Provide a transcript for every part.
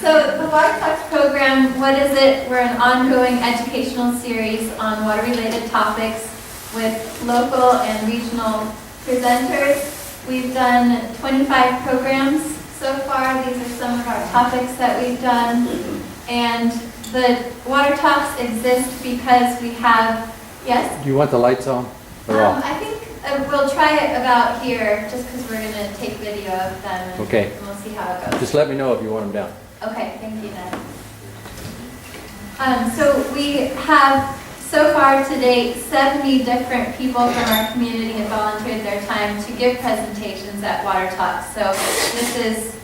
So the Water Talks program, what is it? We're an ongoing educational series on water-related topics with local and regional presenters. We've done 25 programs so far. These are some of our topics that we've done. And the Water Talks exist because we have, yes? Do you want the lights on or off? I think we'll try it about here just because we're going to take video of them and, Okay. and we'll see how it goes. Just let me know if you want them down. Okay, thank you, Ned. So we have, so far to date, 70 different people from our community have volunteered their time to give presentations at Water Talks. So this is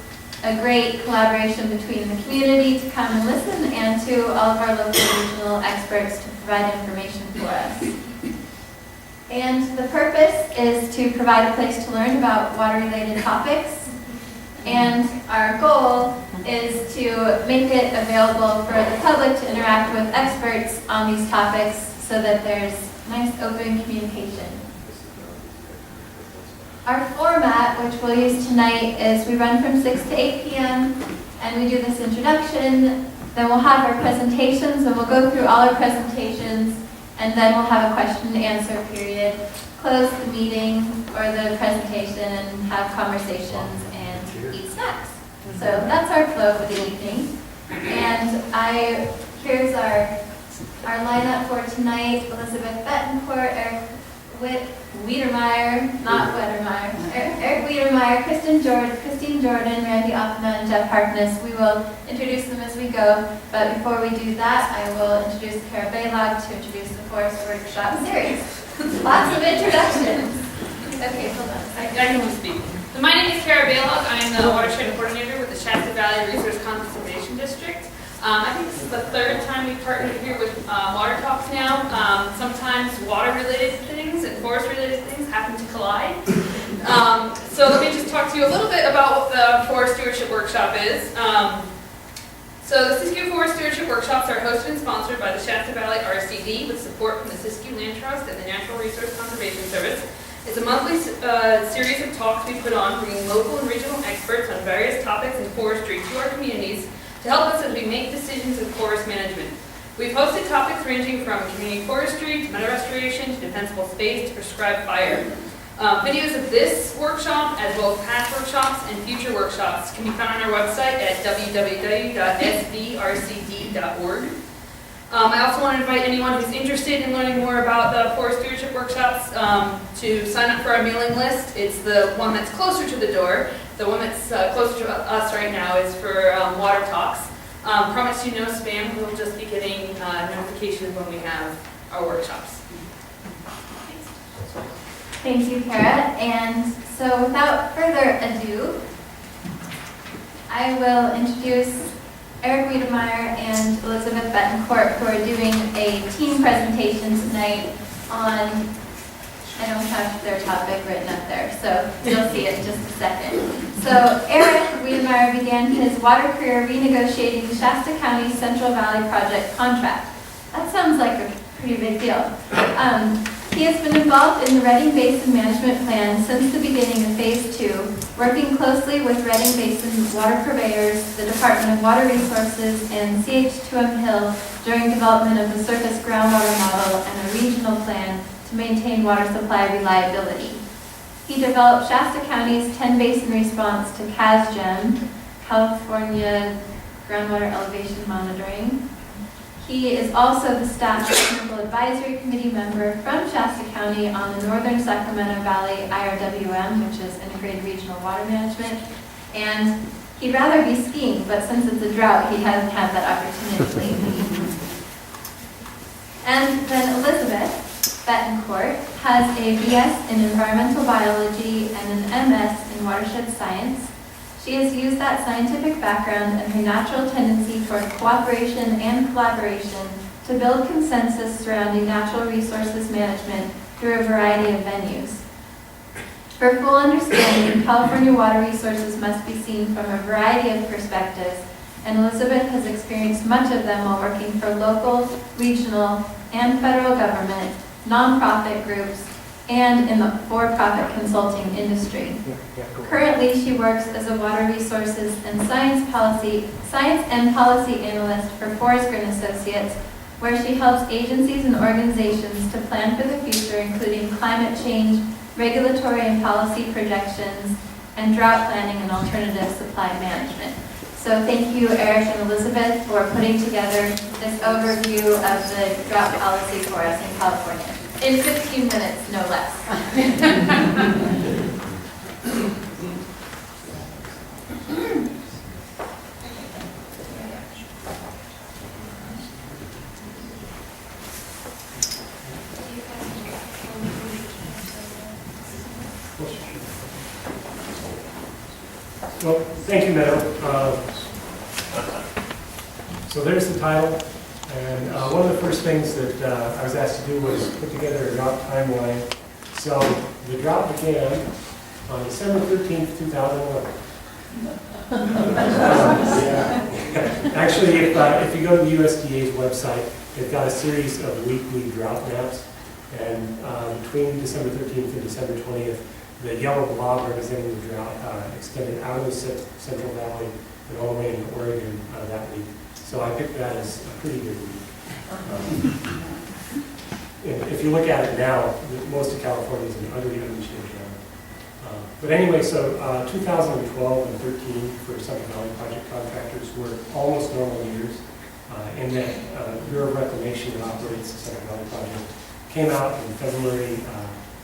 a great collaboration between the community to come and listen and to all of our local and regional experts to provide information for us. And the purpose is to provide a place to learn about water-related topics. And our goal is to make it available for the public to interact with experts on these topics so that there's nice open communication. Our format, which we'll use tonight, is we run from 6 to 8 p.m. and we do this introduction. Then we'll have our presentations and we'll go through all our presentations, and then we'll have a question and answer period, close the meeting or the presentation, and have conversations and eat snacks. So that's our flow for the evening. And here's our lineup for tonight: Elizabeth Bettencourt, Eric Wiedemeyer, not Wettermeyer, Eric Wiedemeyer, Christine Jordan, Randy Offman, and Jeff Harkness. We will introduce them as we go, but before we do that, I will introduce Kara Baylog to introduce the Forest Workshop Series. Lots of introductions. Okay, hold on. I can speak. So my name is Kara Baylog. I'm the watershed coordinator with the Shasta Valley Resource Conservation District. I think this is the third time we've partnered here with Water Talks now. Sometimes water-related things and forest-related things happen to collide. So let me just talk to you a little bit about what the Forest Stewardship Workshop is. So the Siskiyou Forest Stewardship Workshops are hosted and sponsored by the Shasta Valley RCD with support from the Siskiyou Land Trust and the Natural Resource Conservation Service. It's a monthly series of talks we put on, bringing local and regional experts on various topics in forestry to our communities to help us as we make decisions in forest management. We've hosted topics ranging from community forestry to meadow restoration to defensible space to prescribed fire. Videos of this workshop, as well as past workshops and future workshops, can be found on our website at www.svrcd.org. I also want to invite anyone who's interested in learning more about the Forest Stewardship Workshops to sign up for our mailing list. It's the one that's closer to the door. The one that's closer to us right now is for Water Talks. Promise you no spam. We'll just be getting notifications when we have our workshops. Thank you, Kara. And so without further ado, I will introduce Eric Wiedemeyer and Elizabeth Bettencourt, who are doing a team presentation tonight on, I don't have their topic written up there, so you'll see it in just a second. So Eric Wiedemeyer began his water career renegotiating the Shasta County Central Valley Project contract. That sounds like a pretty big deal. He has been involved in the Redding Basin Management Plan since the beginning of Phase 2, working closely with Redding Basin water purveyors, the Department of Water Resources, and CH2M Hill during development of the surface groundwater model and a regional plan to maintain water supply reliability. He developed Shasta County's 10-basin response to CASGEM, California Groundwater Elevation Monitoring. He is also the staff technical advisory committee member from Shasta County on the Northern Sacramento Valley IRWM, which is Integrated Regional Water Management. And he'd rather be skiing, but since it's a drought, he hasn't had that opportunity lately. And then Elizabeth Bettencourt has a BS in environmental biology and an MS in watershed science. She has used that scientific background and her natural tendency toward cooperation and collaboration to build consensus surrounding natural resources management through a variety of venues. For full understanding, California water resources must be seen from a variety of perspectives, and Elizabeth has experienced much of them while working for local, regional, and federal government, nonprofit groups, and in the for-profit consulting industry. Currently, she works as a water resources and science and policy analyst for Forest Green Associates, where she helps agencies and organizations to plan for the future, including climate change, regulatory and policy projections, and drought planning and alternative supply management. So thank you, Eric and Elizabeth, for putting together this overview of the drought policy for us in California. In 15 minutes, no less. Well, thank you, Meadow. So there's the title, and one of the first things that I was asked to do was put together a drought timeline. So the drought began on December 13th, 2011. Actually, if you go to the USDA's website, they've got a series of weekly drought maps, and between December 13th and December 20th, the yellow blob representing the drought extended out of the Central Valley and all the way into Oregon that week. So I picked that as a pretty good week. If you look at it now, most of California is an ugly shade drought. But anyway, so 2012 and 13 for Central Valley project contractors were almost normal years. In that Bureau of Reclamation that operates the Central Valley project came out in February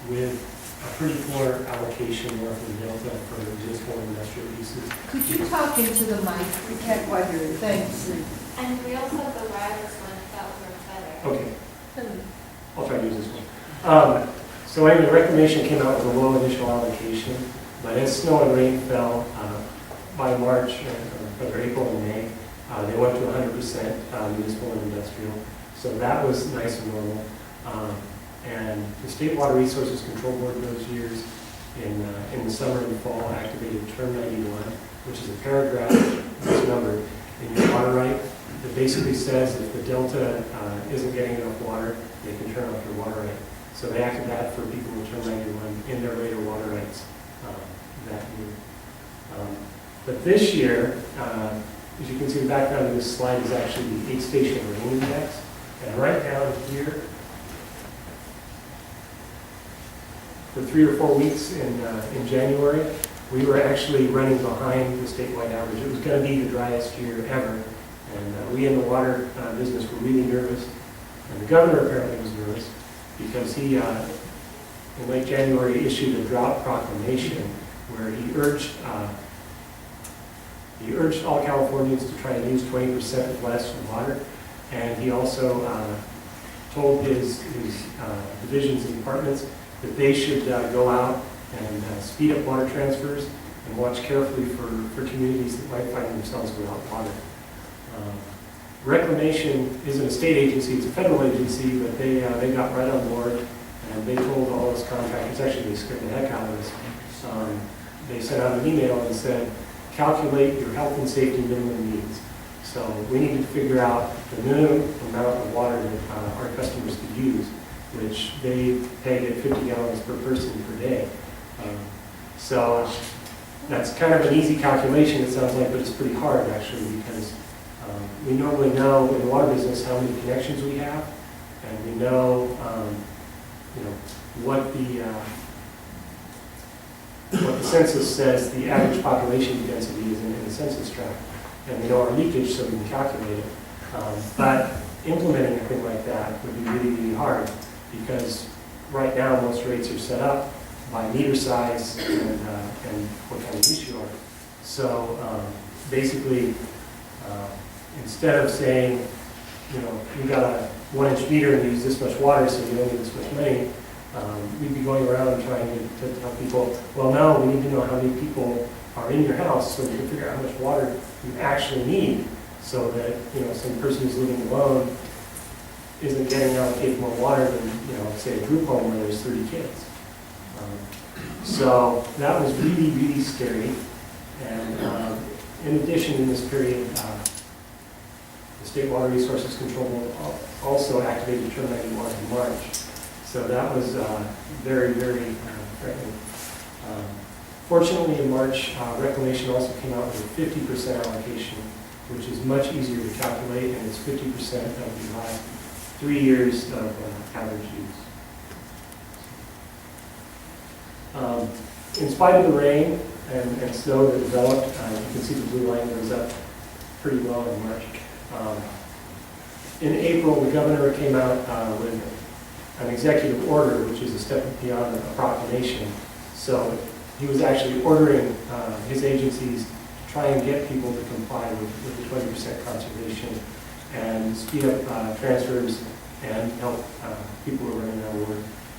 with a pretty poor allocation north of the Delta for municipal and industrial uses. Could you talk into the mic? We can't quite hear you. Thanks. And we also have the wireless one if that works better. Okay, I'll try to use this one. So anyway, the reclamation came out with a low initial allocation, but as snow and rain fell by March, or April and May, they went to 100% municipal and industrial. So that was nice and normal. And the State Water Resources Control Board those years in the summer and fall activated Term 91, which is a paragraph that's numbered in your water right that basically says if the Delta isn't getting enough water, they can turn off your water right. So they acted that for people with Term 91 in their later water rights that year. But this year, as you can see, the background of this slide is actually the 8-station rain index. And right down here, for 3 or 4 weeks in January, we were actually running behind the statewide average. It was going to be the driest year ever, and we in the water business were really nervous. And the governor apparently was nervous because he, in late January, issued a drought proclamation where he urged all Californians to try and use 20% less water, and he also told his divisions and departments that they should go out and speed up water transfers and watch carefully for communities that might find themselves without water. Reclamation isn't a state agency, it's a federal agency, but they got right on board and they told all those contractors, actually they scared the heck out of us. They sent out an email and said, calculate your health and safety minimum needs. So we need to figure out the minimum amount of water that our customers could use, which they peg at 50 gallons per person per day. So that's kind of an easy calculation, it sounds like, but it's pretty hard actually because we normally know in the water business how many connections we have, and we know, what the census says the average population density is in the census tract, and we know our leakage so we can calculate it. But implementing a thing like that would be really, really hard because right now most rates are set up by meter size and what kind of use you are. So basically, instead of saying, we got a 1-inch meter and use this much water, so you only need this much money, we'd be going around trying to tell people, well, no, we need to know how many people are in your house so we can figure out how much water you actually need so that, some person who's living alone isn't getting allocated more water than, say a group home where there's 30 kids. So that was really, really scary. And in addition, in this period, the State Water Resources Control Board also activated Term 91 in March. So that was very, very threatening. Fortunately, in March, Reclamation also came out with a 50% allocation, which is much easier to calculate, and it's 50% of the last 3 years of average use. In spite of the rain and snow that developed, you can see the blue line goes up pretty well in March. In April, the governor came out with an executive order, which is a step beyond a proclamation. So he was actually ordering his agencies to try and get people to comply with the 20% conservation and speed up transfers and help people who are running out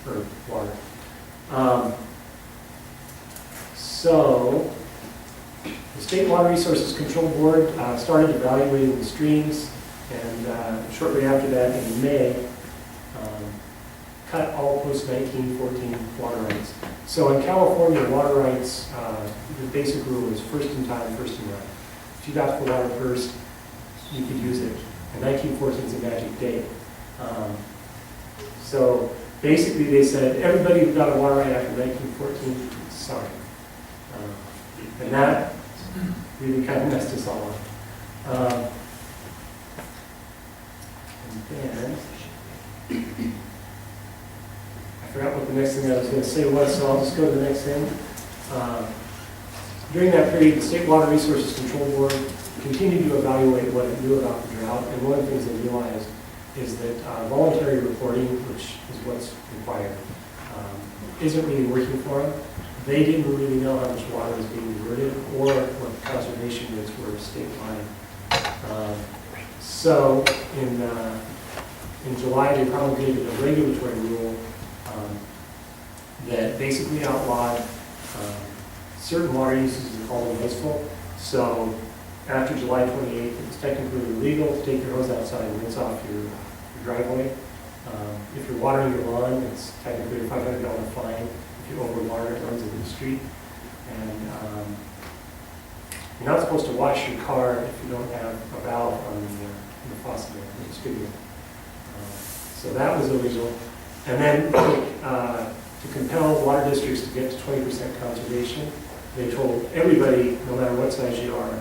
of water. So the State Water Resources Control Board started evaluating the streams, and shortly after that, in May, cut all post-1914 water rights. So in California, water rights, the basic rule is first in time, first in right. If you got the water first, you could use it. And 1914 is a magic date. So basically they said, everybody who got a water right after 1914, sorry. And that really kind of messed us all up. And then, I forgot what the next thing I was going to say was, so I'll just go to the next thing. During that period, the State Water Resources Control Board continued to evaluate what it knew about the drought, and one of the things they realized is that voluntary reporting, which is what's required, isn't really working for them. They didn't really know how much water was being diverted or what the conservation rates were statewide. So in July, they promulgated a regulatory rule that basically outlawed certain water uses are called wasteful. So after July 28th, it's technically illegal to take your hose outside and rinse off your driveway. If you're watering your lawn, it's technically a $500 fine. If you overwater, it runs into the street. And you're not supposed to wash your car if you don't have a valve on the faucet, the distributor. So that was illegal. And then to compel water districts to get to 20% conservation, they told everybody, no matter what size you are,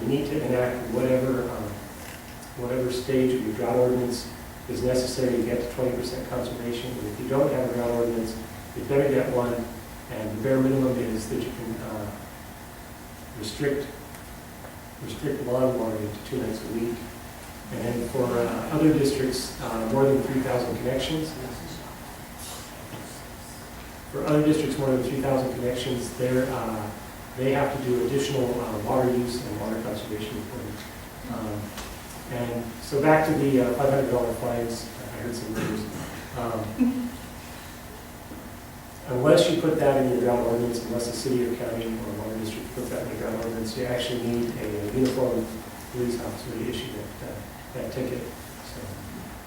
you need to enact whatever stage of your drought ordinance is necessary to get to 20% conservation. And if you don't have a drought ordinance, you better get one. And the bare minimum is that you can restrict lawn watering to 2 nights a week. And then for other districts, more than 3,000 connections. For other districts, more than 3,000 connections, they have to do additional water use and water conservation reporting. And so back to the $500 fines, I heard some rumors. Unless you put that in your drought ordinance, unless the city or county or water district put that in your drought ordinance, you actually need a uniform police officer to issue that ticket. So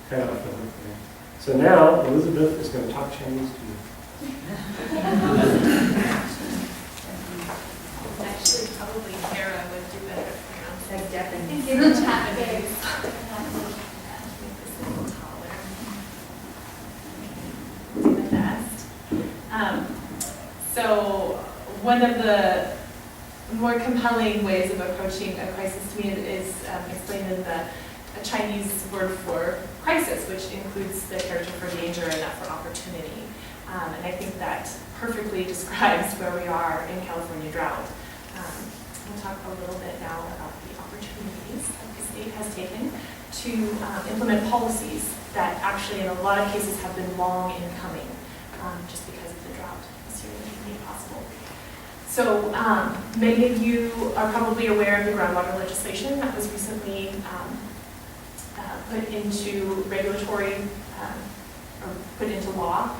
kind of off the hook there. So now Elizabeth is going to talk Chinese to you. Actually, probably Kara would do better at pronouncing. Like definitely. Give the chat big. Make this a little taller. Do my best. So one of the more compelling ways of approaching a crisis to me is explained in the Chinese word for crisis, which includes the character for danger and not for opportunity. And I think that perfectly describes where we are in California drought. We'll talk a little bit now about the opportunities that the state has taken to implement policies that actually in a lot of cases have been long in coming, just because of the drought this year that made it possible. So many of you are probably aware of the groundwater legislation that was recently put into regulatory, or put into law.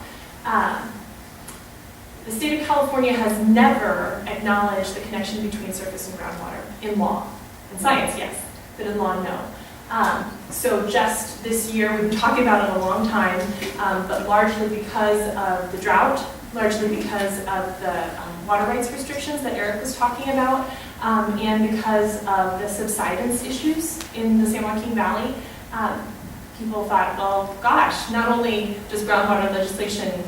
The state of California has never acknowledged the connection between surface and groundwater in law. In science, yes, but in law, no. So just this year, we've been talking about it a long time, but largely because of the drought, largely because of the water rights restrictions that Eric was talking about, and because of the subsidence issues in the San Joaquin Valley, people thought, well, gosh, not only does groundwater legislation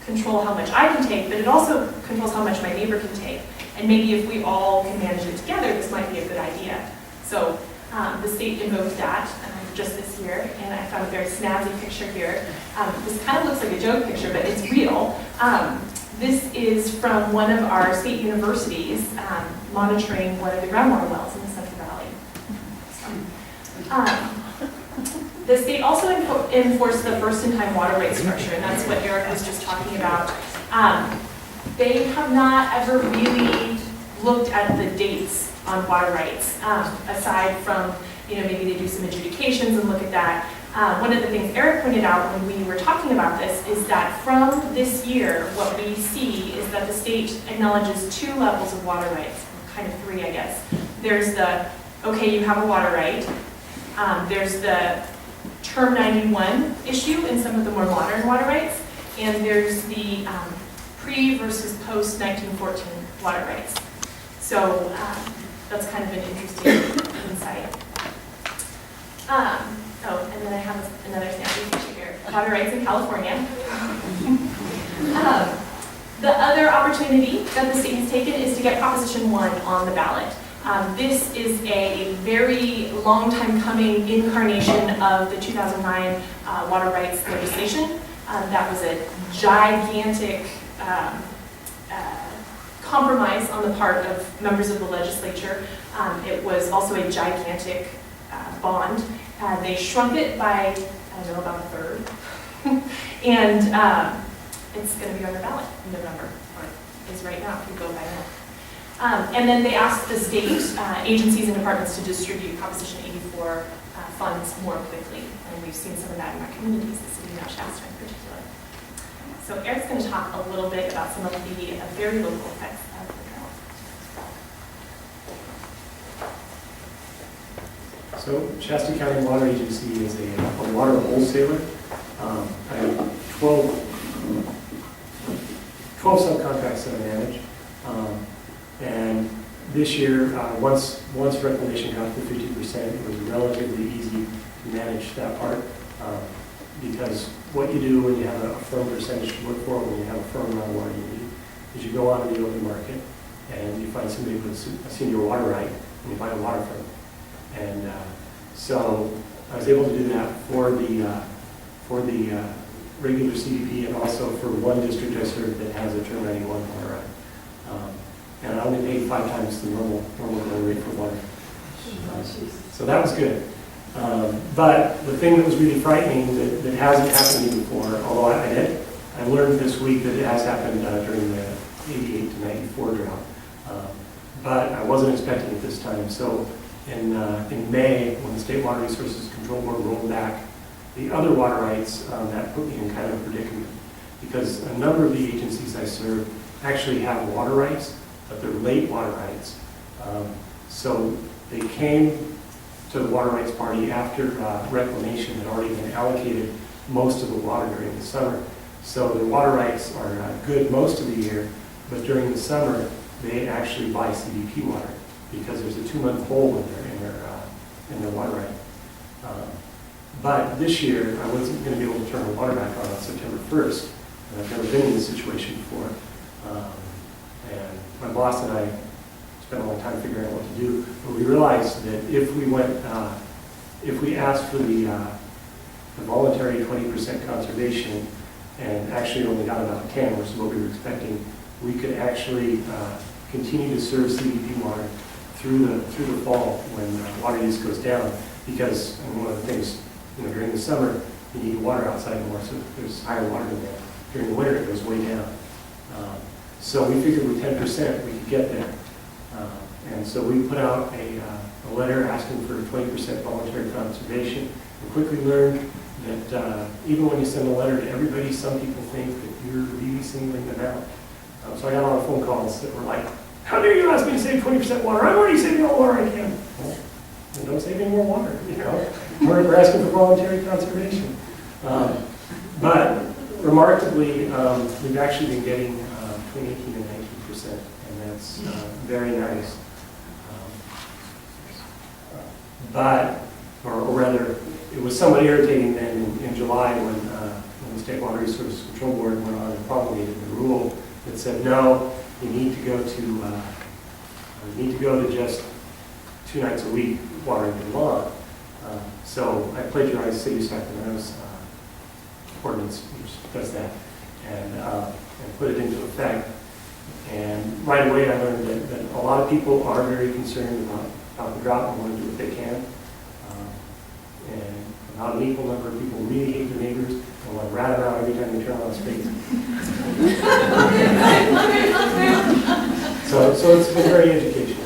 control how much I can take, but it also controls how much my neighbor can take. And maybe if we all can manage it together, this might be a good idea. So the state invoked that just this year, and I found a very snazzy picture here. This kind of looks like a joke picture, but it's real. This is from one of our state universities monitoring one of the groundwater wells in the Central Valley. The state also enforced the first-in-time water rate structure, and that's what Eric was just talking about. They have not ever really looked at the dates on water rights, aside from, maybe they do some adjudications and look at that. One of the things Eric pointed out when we were talking about this is that from this year, what we see is that the state acknowledges 2 levels of water rights, kind of 3, I guess. There's the, okay, you have a water right. There's the Term 91 issue in some of the more modern water rights, and there's the pre versus post 1914 water rights. So that's kind of an interesting insight. Oh, and then I have another sample picture here. Water rights in California. The other opportunity that the state has taken is to get Proposition 1 on the ballot. This is a very long time coming incarnation of the 2009 water rights legislation. That was a gigantic compromise on the part of members of the legislature. It was also a gigantic bond. They shrunk it by, I don't know, about a third. And it's going to be on the ballot in November, or is right now if you go by now. And then they asked the state agencies and departments to distribute Proposition 84 funds more quickly. And we've seen some of that in our communities, the city of Shasta in particular. So Eric's going to talk a little bit about some of the very local effects of the drought. So Shasta County Water Agency is a water wholesaler. I have 12 subcontracts that I manage. And this year, once reclamation got to 50%, it was relatively easy to manage that part. Because what you do when you have a firm percentage to look for, when you have a firm amount of water you need, is you go out in the open market and you find somebody with a senior water right, and you buy a water from them. And so I was able to do that for the regular CDP and also for one district I serve that has a Term 91 water right. And I only paid 5 times the normal rate for water. So that was good. But the thing that was really frightening that hasn't happened to me before, although I learned this week that it has happened during the 88 to 94 drought. But I wasn't expecting it this time. So in May, when the State Water Resources Control Board rolled back the other water rights, that put me in kind of a predicament. Because a number of the agencies I serve actually have water rights, but they're late water rights. So they came to the water rights party after reclamation had already been allocated most of the water during the summer. So their water rights are good most of the year, but during the summer they actually buy CDP water because there's a 2-month hole in their water right. But this year I wasn't going to be able to turn the water back on September 1st, and I've never been in this situation before. And my boss and I spent a long time figuring out what to do, but we realized that if we asked for the voluntary 20% conservation and actually only got about 10, which is what we were expecting, we could actually continue to serve CDP water through the fall when water use goes down. Because one of the things, during the summer you need water outside more, so there's higher water demand. During the winter it goes way down. So we figured with 10% we could get there. And so we put out a letter asking for 20% voluntary conservation, and quickly learned that even when you send a letter to everybody, some people think that you're really singling them out. So I got a lot of phone calls that were like, how dare you ask me to save 20% water? I'm already saving all the water I can. Well, then don't save any more water, We're asking for voluntary conservation. But remarkably, we've actually been getting between 18 and 19%, and that's very nice. But, or rather, it was somewhat irritating then in July when the State Water Resources Control Board went on and promulgated the rule that said, no, you need to go to just 2 nights a week watering the lawn. So I plagiarized City of Sacramento's ordinance, which does that, and put it into effect. And right away I learned that a lot of people are very concerned about the drought and want to do what they can. And not an equal number of people really hate their neighbors and want to rat them out every time they turn on the spigot. So it's been very educational.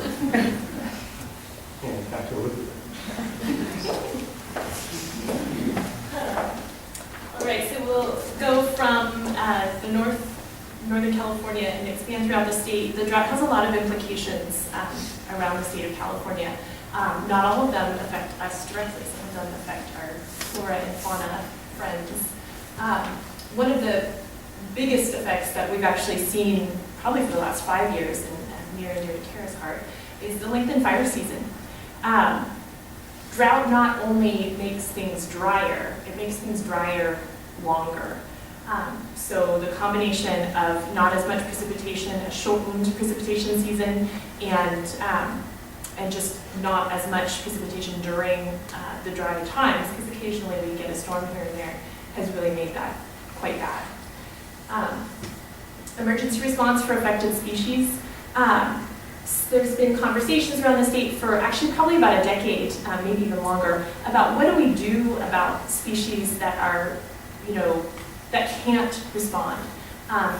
And back to Elizabeth. All right, so we'll go from the Northern California and expand throughout the state. The drought has a lot of implications around the state of California. Not all of them affect us directly. Some of them affect our flora and fauna friends. One of the biggest effects that we've actually seen probably for the last 5 years, and near and dear to Kara's heart, is the lengthened fire season. Drought not only makes things drier, it makes things drier longer. So the combination of not as much precipitation, a shortened precipitation season, and just not as much precipitation during the dry times, because occasionally we get a storm here and there, has really made that quite bad. Emergency response for affected species. There's been conversations around the state for actually probably about a decade, maybe even longer, about what do we do about species that are, that can't respond.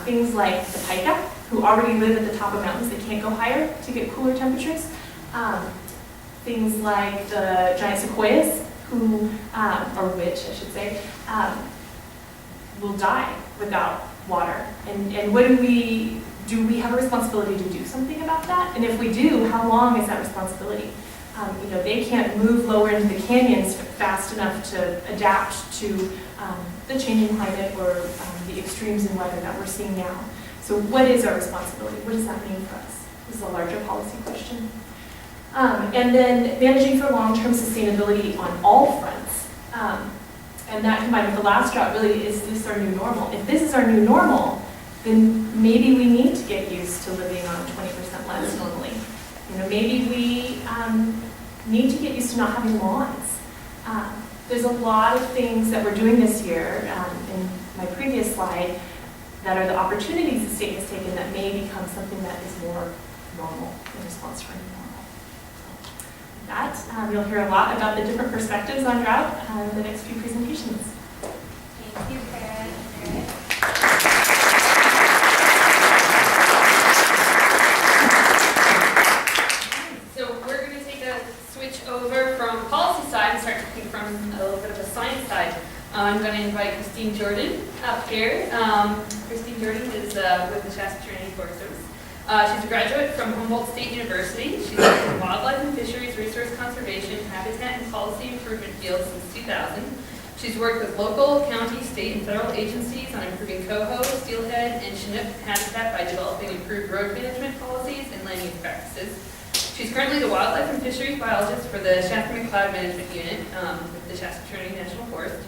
Things like the pika, who already live at the top of mountains, they can't go higher to get cooler temperatures. Things like the giant sequoias, who, or which I should say, will die without water. And what do we have a responsibility to do something about that? And if we do, how long is that responsibility? They can't move lower into the canyons fast enough to adapt to the changing climate or the extremes in weather that we're seeing now. So what is our responsibility? What does that mean for us? This is a larger policy question. And then managing for long-term sustainability on all fronts. And that combined with the last drought, really, is this our new normal? If this is our new normal, then maybe we need to get used to living on 20% less normally. Maybe we need to get used to not having lawns. There's a lot of things that we're doing this year, in my previous slide, that are the opportunities the state has taken that may become something that is more normal in response to our new normal. With that, you'll hear a lot about the different perspectives on drought in the next few presentations. Thank you, Kara and Eric. So we're going to take a switch over from policy side and start talking from a little bit of a science side. I'm going to invite Christine Jordan up here. Christine Jordan is with the Shasta County Forest Service. She's a graduate from Humboldt State University. She's worked in wildlife and fisheries, resource conservation, habitat and policy improvement fields since 2000. She's worked with local, county, state, and federal agencies on improving coho, steelhead, and chinook habitat by developing improved road management policies and land use practices. She's currently the wildlife and fisheries biologist for the Shasta McCloud Management Unit with the Shasta County National Forest,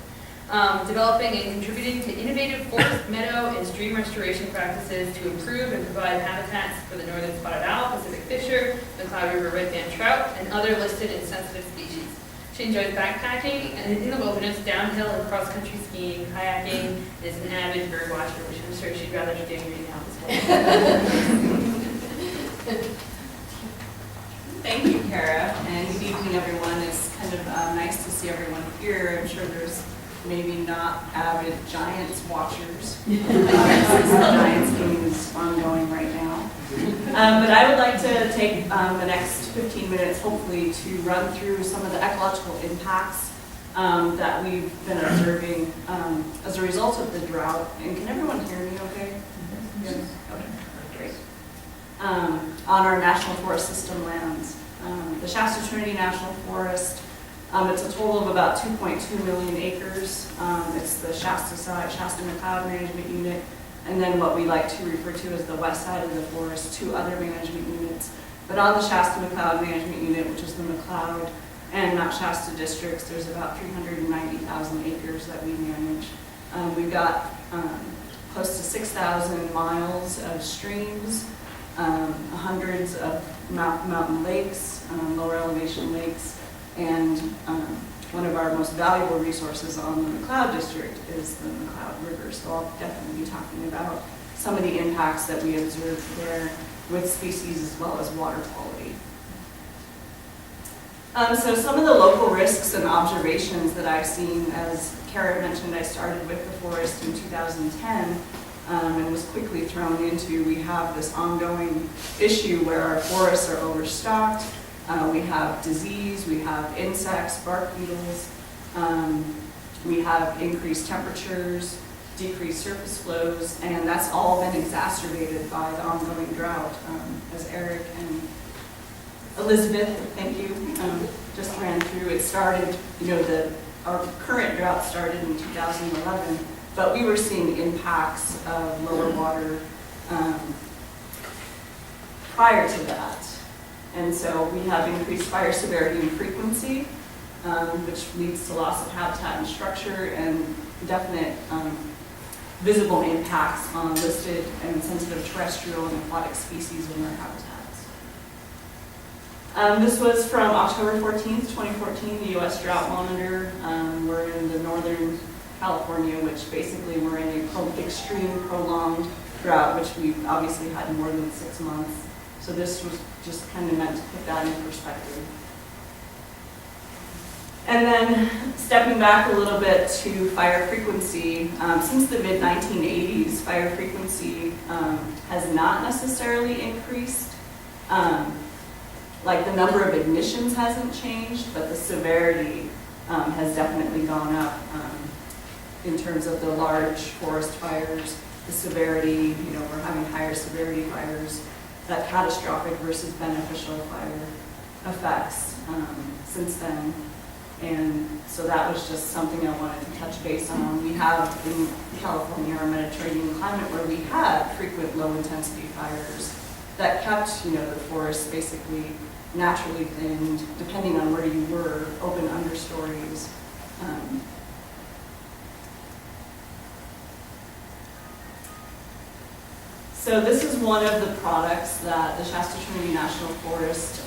developing and contributing to innovative forest, meadow, and stream restoration practices to improve and provide habitats for the northern spotted owl, Pacific fisher, McCloud River red band trout, and other listed and sensitive species. She enjoys backpacking and in the wilderness, downhill and cross-country skiing, kayaking, and is an avid bird watcher, which I'm sure she'd rather be doing right now this morning. Thank you, Kara, and good evening, everyone. It's kind of nice to see everyone here. I'm sure there's maybe not avid Giants watchers. Since the Giants game is ongoing right now. But I would like to take the next 15 minutes, hopefully, to run through some of the ecological impacts that we've been observing as a result of the drought. And can everyone hear me okay? Yes. Okay, great. On our National Forest System lands. The Shasta Trinity National Forest, it's a total of about 2.2 million acres. It's the Shasta side, Shasta McCloud Management Unit, and then what we like to refer to as the west side of the forest, 2 other management units. But on the Shasta McCloud Management Unit, which is the McCloud and Mount Shasta districts, there's about 390,000 acres that we manage. We've got close to 6,000 miles of streams, hundreds of mountain lakes, lower elevation lakes, and one of our most valuable resources on the McLeod district is the McLeod River. So I'll definitely be talking about some of the impacts that we observed there with species as well as water quality. So some of the local risks and observations that I've seen, as Kara mentioned, I started with the forest in 2010 and was quickly thrown into, we have this ongoing issue where our forests are overstocked, we have disease, we have insects, bark beetles, we have increased temperatures, decreased surface flows, and that's all been exacerbated by the ongoing drought, as Eric and Elizabeth, thank you, just ran through. It started, our current drought started in 2011, but we were seeing impacts of lower water prior to that. And so we have increased fire severity and frequency, which leads to loss of habitat and structure and definite visible impacts on listed and sensitive terrestrial and aquatic species in their habitats. This was from October 14th, 2014, the U.S. Drought Monitor. We're in the northern California, which basically we're in an extreme prolonged drought, which we've obviously had more than 6 months. So this was just kind of meant to put that in perspective. And then stepping back a little bit to fire frequency, since the mid-1980s, fire frequency has not necessarily increased. Like the number of ignitions hasn't changed, but the severity has definitely gone up in terms of the large forest fires. The severity, we're having higher severity fires, that catastrophic versus beneficial fire effects since then. And so that was just something I wanted to touch base on. We have in California our Mediterranean climate where we had frequent low intensity fires that kept, the forests basically naturally thinned, depending on where you were, open understories. So this is one of the products that the Shasta County National Forest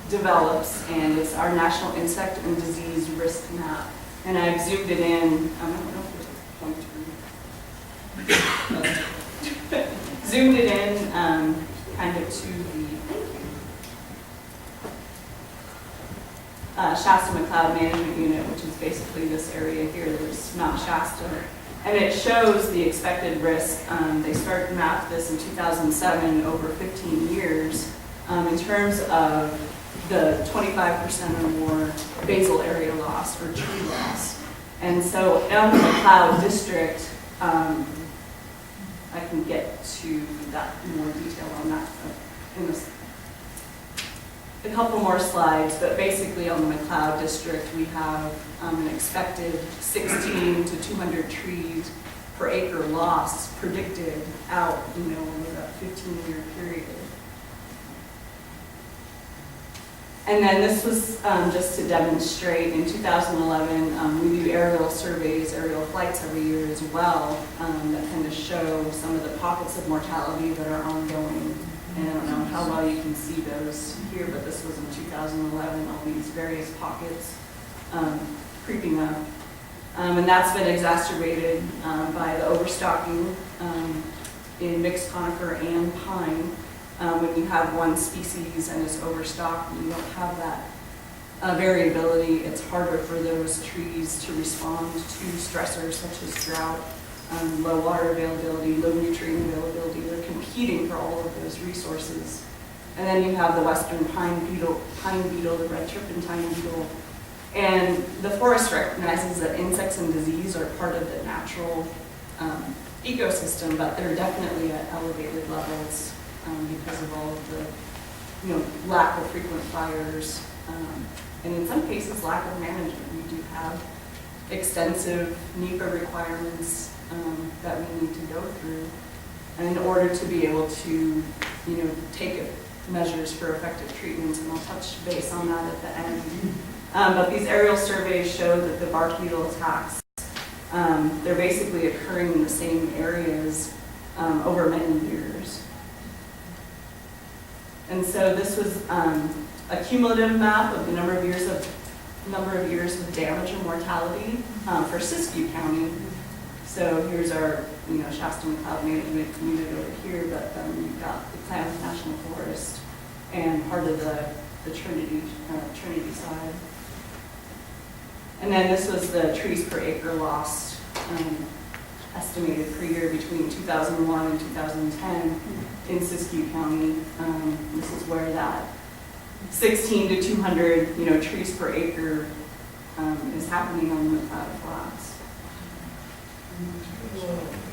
develops, and it's our National Insect and Disease Risk Map. And I've zoomed it in, I don't know if there's a pointer. Zoomed it in kind of to the Shasta McLeod Management Unit, which is basically this area here. There's Mount Shasta. And it shows the expected risk. They started to map this in 2007 over 15 years in terms of the 25% or more basal area loss or tree loss. And so in the McLeod district, I can get to that more detail on that in a couple more slides, but basically on the McLeod district, we have an expected 16 to 200 trees per acre loss predicted out, over that 15-year period. And then this was just to demonstrate, in 2011, we do aerial surveys, aerial flights every year as well, that kind of show some of the pockets of mortality that are ongoing. And I don't know how well you can see those here, but this was in 2011, all these various pockets creeping up. And that's been exacerbated by the overstocking in mixed conifer and pine. When you have one species and it's overstocked and you don't have that variability, it's harder for those trees to respond to stressors such as drought, low water availability, low nutrient availability. They're competing for all of those resources. And then you have the western pine beetle, the red turpentine beetle. And the forest recognizes that insects and disease are part of the natural ecosystem, but they're definitely at elevated levels because of all of the lack of frequent fires, and in some cases lack of management. We do have extensive NEPA requirements that we need to go through, and in order to be able to take measures for effective treatments, and I'll touch base on that at the end. But these aerial surveys show that the bark beetle attacks, they're basically occurring in the same areas over many years. And so this was a cumulative map of the number of years with damage or mortality for Siskiyou County. So here's our, Shasta McCloud Management Community over here, but you've got the Klamath National Forest and part of the Trinity side. And then this was the trees per acre lost, estimated per year between 2001 and 2010 in Siskiyou County. This is where that 16 to 200, trees per acre is happening on the McCloud Flats.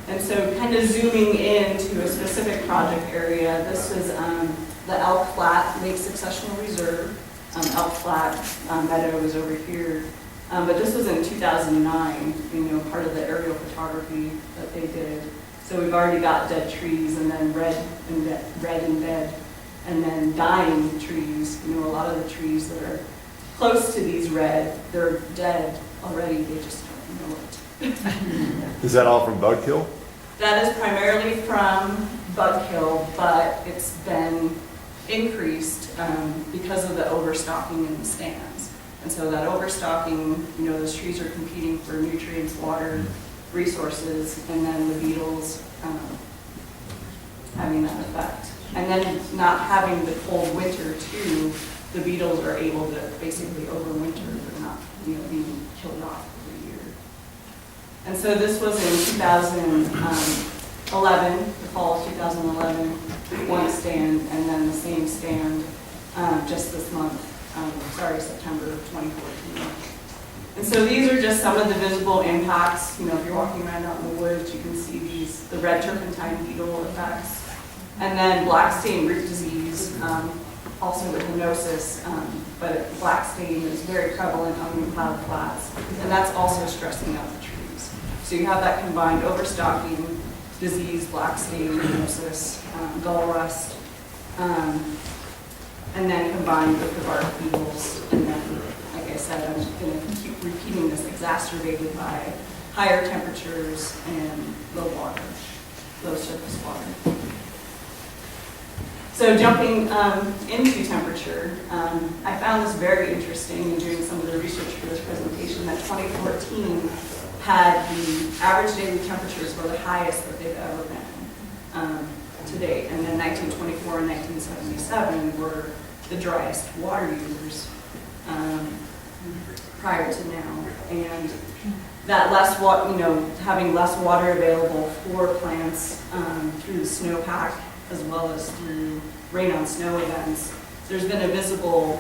And so kind of zooming into a specific project area, this is the Elk Flat Lake Successional Reserve. Elk Flat Meadow is over here. But this was in 2009, part of the aerial photography that they did. So we've already got dead trees, and then red and dead, and then dying trees. A lot of the trees that are close to these red, they're dead already, they just don't know it. Is that all from bug kill? That is primarily from bug kill, but it's been increased because of the overstocking in the stands. And so that overstocking, those trees are competing for nutrients, water, resources, and then the beetles having that effect. And then not having the cold winter too, the beetles are able to basically overwinter. They're not, being killed off every year. And so this was in 2011, the fall of 2011, one stand, and then the same stand just this month, September of 2014. And so these are just some of the visible impacts. If you're walking around out in the woods, you can see the red turpentine beetle effects. And then black stain root disease, also with lenosis, but black stain is very prevalent on the McCloud Flats, and that's also stressing out the trees. So you have that combined overstocking, disease, black stain, lenosis, gull rust, and then combined with the bark beetles. And then, like I said, I'm going to keep repeating this, exacerbated by higher temperatures and low surface water. So jumping into temperature, I found this very interesting in doing some of the research for this presentation, that 2014 had the average daily temperatures were the highest that they've ever been to date. And then 1924 and 1977 were the driest water years prior to now. And that less water, having less water available for plants through the snowpack, as well as through rain on snow events, there's been a visible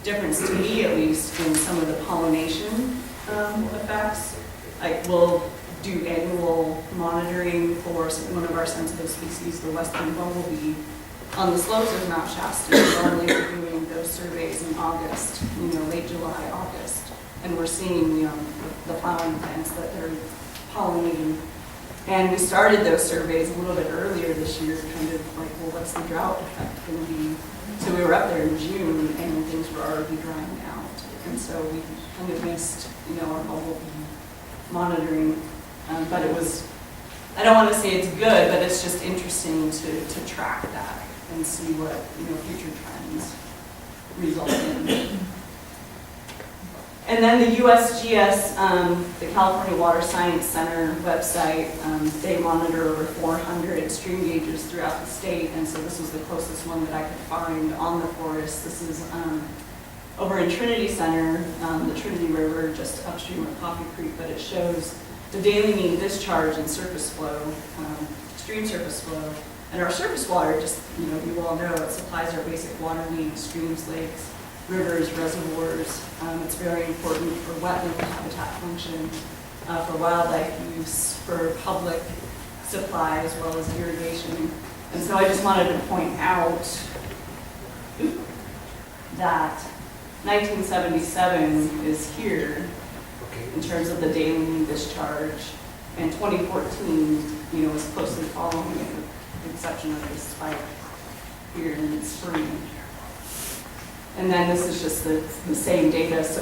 difference, to me at least, in some of the pollination effects. Like we'll do annual monitoring for one of our sensitive species, the western bumblebee, on the slopes of Mount Shasta. Normally we're doing those surveys in August, late July, August, and we're seeing the flowering plants that they're pollinating. And we started those surveys a little bit earlier this year, kind of like, well, what's the drought effect going to be? So we were up there in June, and things were already drying out. And so we kind of missed, our bumblebee monitoring. But it was, I don't want to say it's good, but it's just interesting to track that and see what, future trends result in. And then the USGS, the California Water Science Center website, they monitor over 400 stream gauges throughout the state, and so this was the closest one that I could find on the forest. This is over in Trinity Center, the Trinity River, just upstream of Coffee Creek, but it shows the daily mean discharge and surface flow, stream surface flow. And our surface water, just, you all know, it supplies our basic water needs, streams, lakes, rivers, reservoirs. It's very important for wetland habitat function, for wildlife use, for public supply, as well as irrigation. And so I just wanted to point out that 1977 is here in terms of the daily mean discharge, and 2014, is closely following it, with the exception of this spike. here in the spring. And then this is just the same data, so,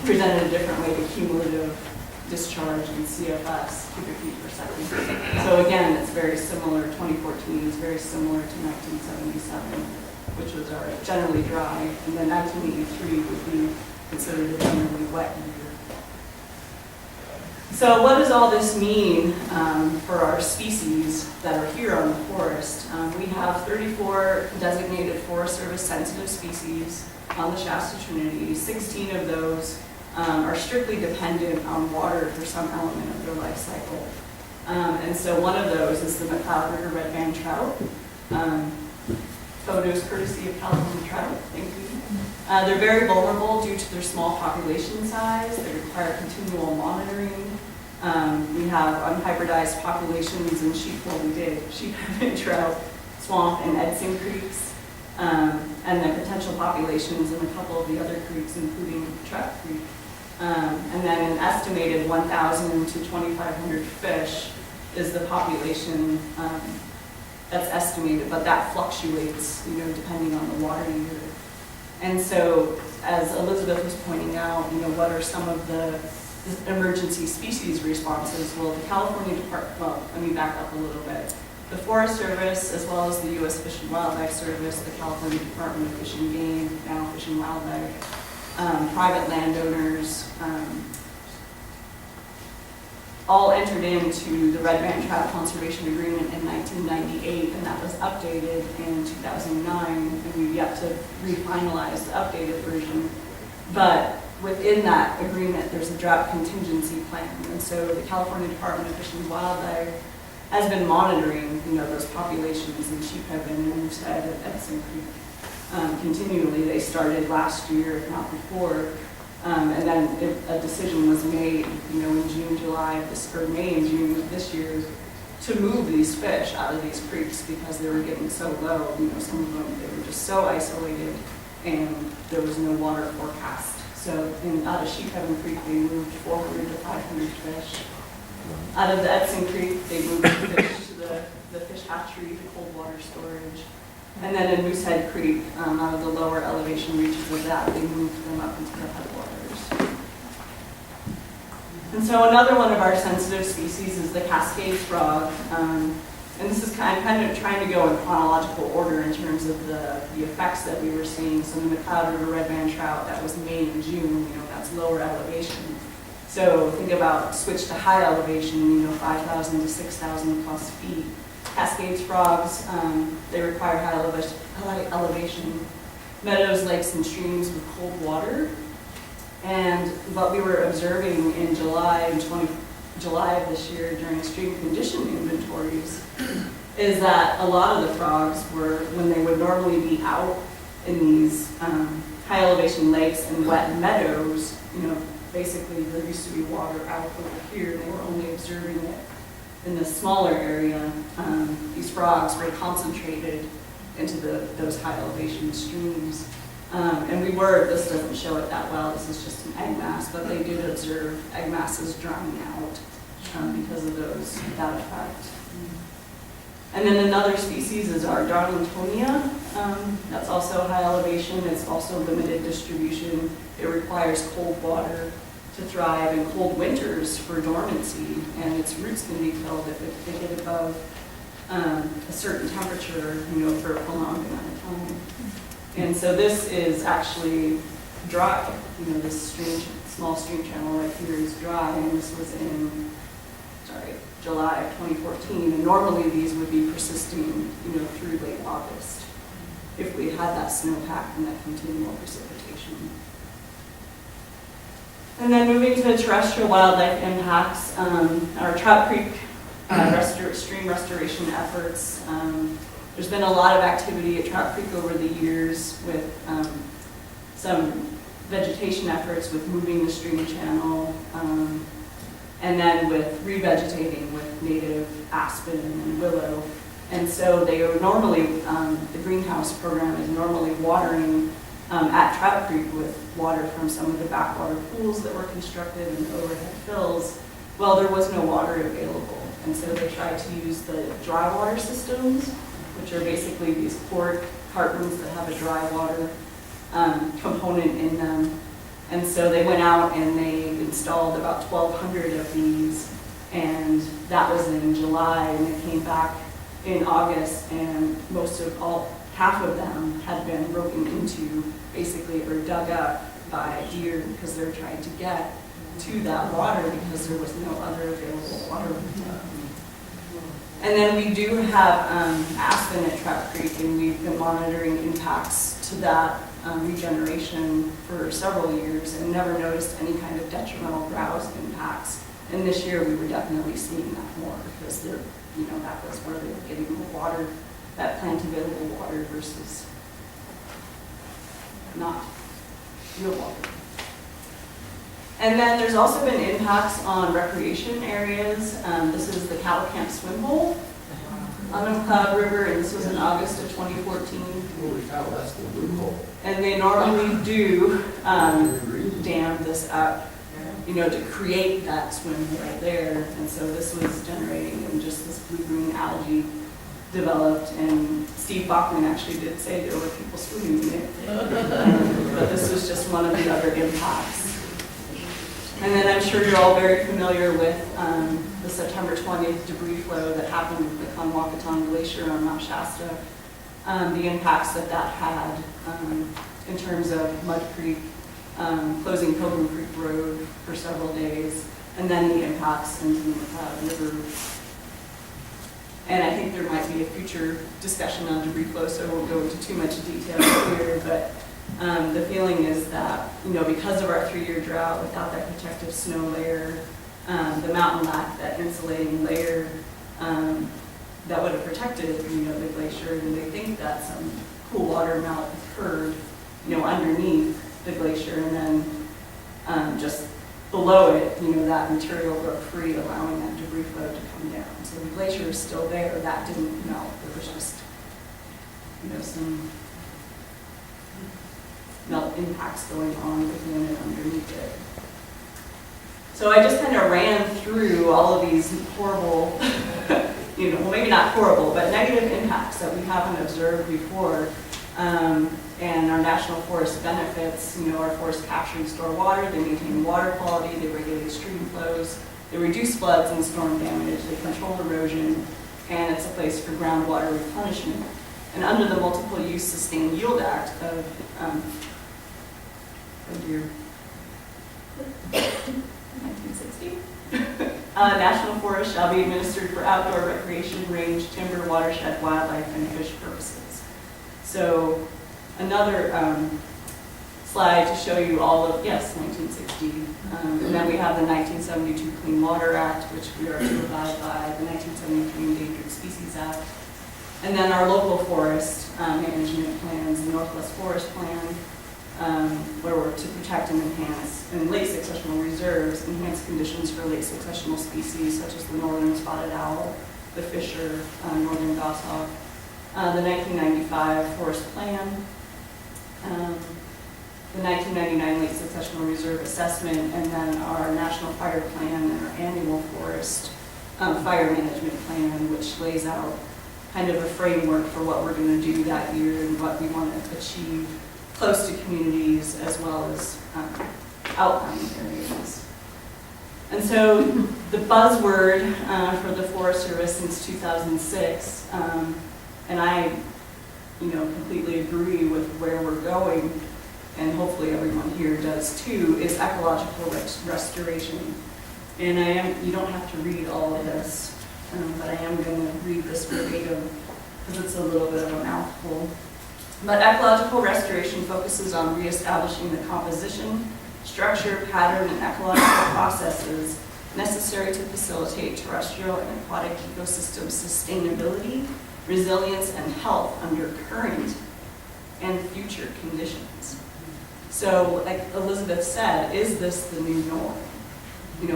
presented a different way, the cumulative discharge in CFS, cubic feet per second. So again, it's very similar, 2014 is very similar to 1977, which was our generally dry, and then 1983 would be considered a generally wet year. So what does all this mean for our species that are here on the forest? We have 34 designated Forest Service sensitive species on the Shasta Trinity. 16 of those are strictly dependent on water for some element of their life cycle. And so one of those is the McCloud River red band trout. Photos courtesy of California Trout, thank you. They're very vulnerable due to their small population size. They require continual monitoring. We have unhybridized populations in sheep heaven trout, swamp, and Edson creeks, and then potential populations in a couple of the other creeks, including Trout Creek. And then an estimated 1,000 to 2,500 fish is the population that's estimated, but that fluctuates, depending on the water year. And so, as Elizabeth was pointing out, what are some of the emergency species responses? Well, the California Department, let me back up a little bit. The Forest Service, as well as the U.S. Fish and Wildlife Service, the California Department of Fish and Game, now Fish and Wildlife, private landowners, all entered into the Red Band Trout Conservation Agreement in 1998, and that was updated in 2009, and we've yet to refinalize the updated version. But within that agreement, there's a drought contingency plan, and so the California Department of Fish and Wildlife has been monitoring, those populations in Sheep Heaven and Moosehead and Edson Creek continually. They started last year, if not before. And then a decision was made, in June, July of this, or May and June of this year, to move these fish out of these creeks because they were getting so low. Some of them, they were just so isolated, and there was no water forecast. So out of Sheep Heaven Creek, they moved 400 to 500 fish. Out of the Edson Creek, they moved the fish to the fish hatchery, the cold water storage. And then in Moosehead Creek, out of the lower elevation reaches of that, they moved them up into the headwaters. And so another one of our sensitive species is the Cascade frog. And this is kind of trying to go in chronological order in terms of the effects that we were seeing. So the McCloud River red band trout, that was May and June, that's lower elevation. So think about switch to high elevation, 5,000 to 6,000 plus feet. Cascades frogs, they require high elevation meadows, lakes, and streams with cold water. And what we were observing in July of this year during stream condition inventories is that a lot of the frogs were, when they would normally be out in these high elevation lakes and wet meadows, basically there used to be water out over here, and they were only observing it in the smaller area. These frogs were concentrated into those high elevation streams. And this doesn't show it that well, this is just an egg mass, but they did observe egg masses drying out because of that effect. And then another species is our Darlingtonia. That's also high elevation, it's also limited distribution. It requires cold water to thrive in cold winters for dormancy, and its roots can be killed if they get above a certain temperature, for a prolonged amount of time. And so this is actually dry. This small stream channel right here is dry, and this was in, July of 2014. And normally these would be persisting, through late August if we had that snowpack and that continual precipitation. And then moving to terrestrial wildlife impacts, our Trout Creek stream restoration efforts. There's been a lot of activity at Trout Creek over the years with some vegetation efforts with moving the stream channel, and then with revegetating with native aspen and willow. And so they are normally, the greenhouse program is normally watering at Trout Creek with water from some of the backwater pools that were constructed and overhead fills. Well, there was no water available, and so they tried to use the dry water systems, which are basically these quart cartons that have a dry water component in them. And so they went out and they installed about 1,200 of these, and that was in July, and they came back in August, and half of them had been broken into, basically, or dug up by deer because they're trying to get to that water because there was no other available water. And then we do have aspen at Trout Creek, and we've been monitoring impacts to that regeneration for several years and never noticed any kind of detrimental browse impacts. And this year we were definitely seeing that more because that was where they were getting the water, that plant available water versus not real water. And then there's also been impacts on recreation areas. This is the Cattle Camp swim hole on the Cloud River, and this was in August of 2014. Holy cow, that's the blue hole. And they normally do dam this up, to create that swim hole there. And so this was generating, and just this blue-green algae developed. And Steve Bachman actually did say there were people swimming in it. But this was just one of the other impacts. And then I'm sure you're all very familiar with the September 20th debris flow that happened with the Conwauketon Glacier on Mount Shasta. The impacts that had in terms of Mud Creek, closing Pilgrim Creek Road for several days, and then the impacts into the river. And I think there might be a future discussion on debris flow, so I won't go into too much detail here, but the feeling is that, because of our 3-year drought, without that protective snow layer, the mountain lacked that insulating layer that would have protected, the glacier, and they think that some cool water melt occurred, underneath the glacier, and then just below it, that material broke free, allowing that debris flow to come down. So the glacier is still there. That didn't melt. There was just, some melt impacts going on within and underneath it. So I just kind of ran through all of these horrible, well, maybe not horrible, but negative impacts that we haven't observed before. And our national forest benefits, our forests capture and store water, they maintain water quality, they regulate stream flows, they reduce floods and storm damage, they control erosion, and it's a place for groundwater replenishment. And under the Multiple Use Sustained Yield Act of 1960, national forests shall be administered for outdoor recreation, range, timber, watershed, wildlife, and fish purposes. So another slide to show you all of, 1960. And then we have the 1972 Clean Water Act, which we are to abide by, the 1973 Endangered Species Act. And then our local forest management plans, the Northwest Forest Plan, where we're to protect and enhance, and late successional reserves, enhance conditions for late successional species such as the northern spotted owl, the fisher, northern goshawk, the 1995 Forest Plan, the 1999 late successional reserve assessment, and then our National Fire Plan and our annual forest fire management plan, which lays out kind of a framework for what we're going to do that year and what we want to achieve close to communities as well as outlying areas. And so the buzzword for the Forest Service since 2006, and I completely agree with where we're going, and hopefully everyone here does too, is ecological restoration. And you don't have to read all of this, but I am going to read this verbatim because it's a little bit of a mouthful. But ecological restoration focuses on reestablishing the composition, structure, pattern, and ecological processes necessary to facilitate terrestrial and aquatic ecosystem sustainability, resilience, and health under current and future conditions. So, like Elizabeth said, is this the new norm?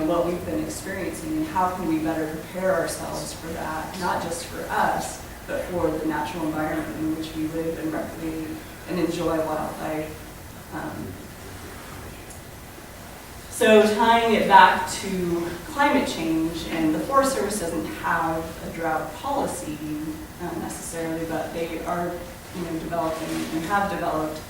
What we've been experiencing, and how can we better prepare ourselves for that, not just for us, but for the natural environment in which we live and recreate and enjoy wildlife. So tying it back to climate change, and the Forest Service doesn't have a drought policy necessarily, but they are, developing and have developed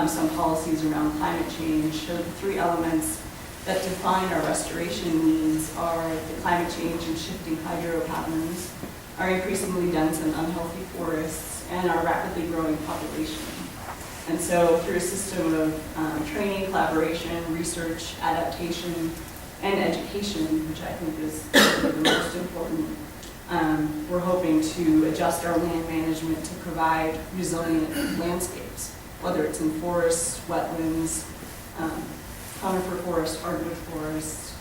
some policies around climate change. So the three elements that define our restoration needs are the climate change and shifting hydrocarbons, our increasingly dense and unhealthy forests, and our rapidly growing population. And so through a system of training, collaboration, research, adaptation, and education, which I think is the most important, we're hoping to adjust our land management to provide resilient landscapes, whether it's in forests, wetlands, conifer forest, hardwood forest,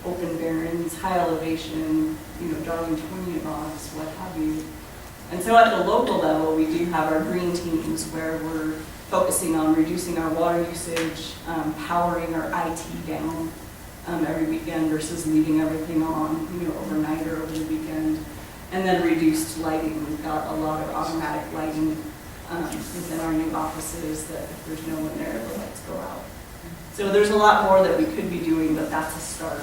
open barrens, high elevation, Darwin-Twinian bogs, what have you. And so at the local level, we do have our green teams where we're focusing on reducing our water usage, powering our IT down every weekend versus leaving everything on, overnight or over the weekend. And then reduced lighting. We've got a lot of automatic lighting within our new offices that if there's no one there, the lights go out. So there's a lot more that we could be doing, but that's a start.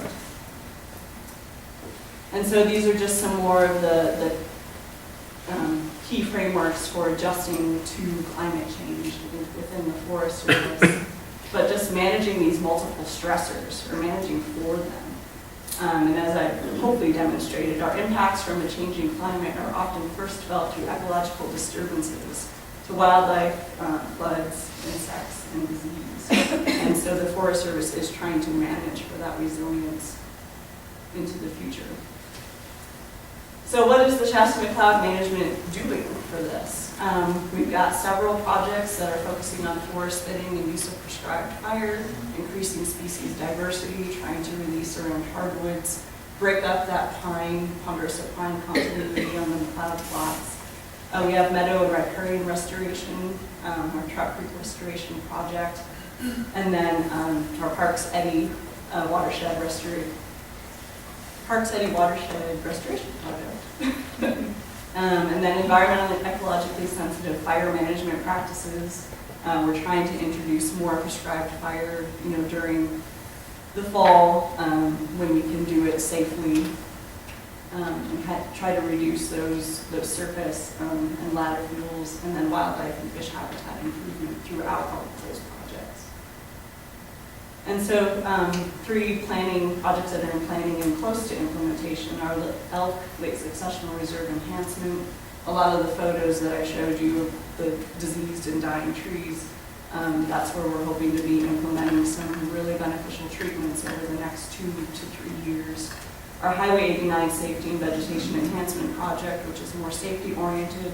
And so these are just some more of the key frameworks for adjusting to climate change within the Forest Service, but just managing these multiple stressors, or managing for them. And as I hopefully demonstrated, our impacts from a changing climate are often first felt through ecological disturbances to wildlife, floods, insects, and disease. And so the Forest Service is trying to manage for that resilience into the future. So what is the Shasta McCloud management doing for this? We've got several projects that are focusing on forest thinning and use of prescribed fire, increasing species diversity, trying to release around hardwoods, break up that ponderosa pine continuity on the McCloud plots. We have meadow and riparian restoration, our Trout Creek restoration project, and then our Parks Eddy watershed restoration. Parks Eddy Watershed Restoration Project. And then environmentally and ecologically sensitive fire management practices. We're trying to introduce more prescribed fire, during the fall when we can do it safely, and try to reduce those surface and ladder fuels, and then wildlife and fish habitat improvement throughout all of those projects. And so three planning projects that are in planning and close to implementation are the Elk Lake Successional Reserve Enhancement. A lot of the photos that I showed you of the diseased and dying trees, that's where we're hoping to be implementing some really beneficial treatments over the next 2 to 3 years. Our Highway 89 Safety and Vegetation Enhancement Project, which is more safety oriented,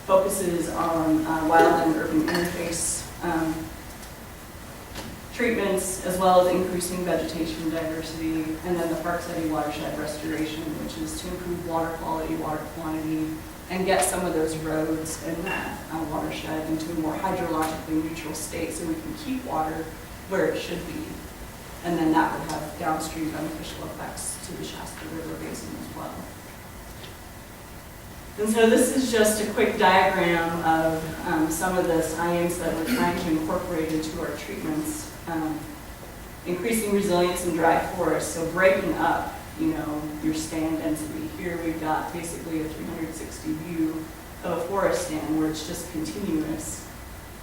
focuses on wildland urban interface treatments, as well as increasing vegetation diversity, and then the Parks Eddy Watershed Restoration, which is to improve water quality, water quantity, and get some of those roads in that watershed into a more hydrologically neutral state so we can keep water where it should be. And then that would have downstream beneficial effects to the Shasta River Basin as well. And so this is just a quick diagram of some of the science that we're trying to incorporate into our treatments. Increasing resilience in dry forests, so breaking up, your stand density. Here we've got basically a 360 view of a forest stand where it's just continuous.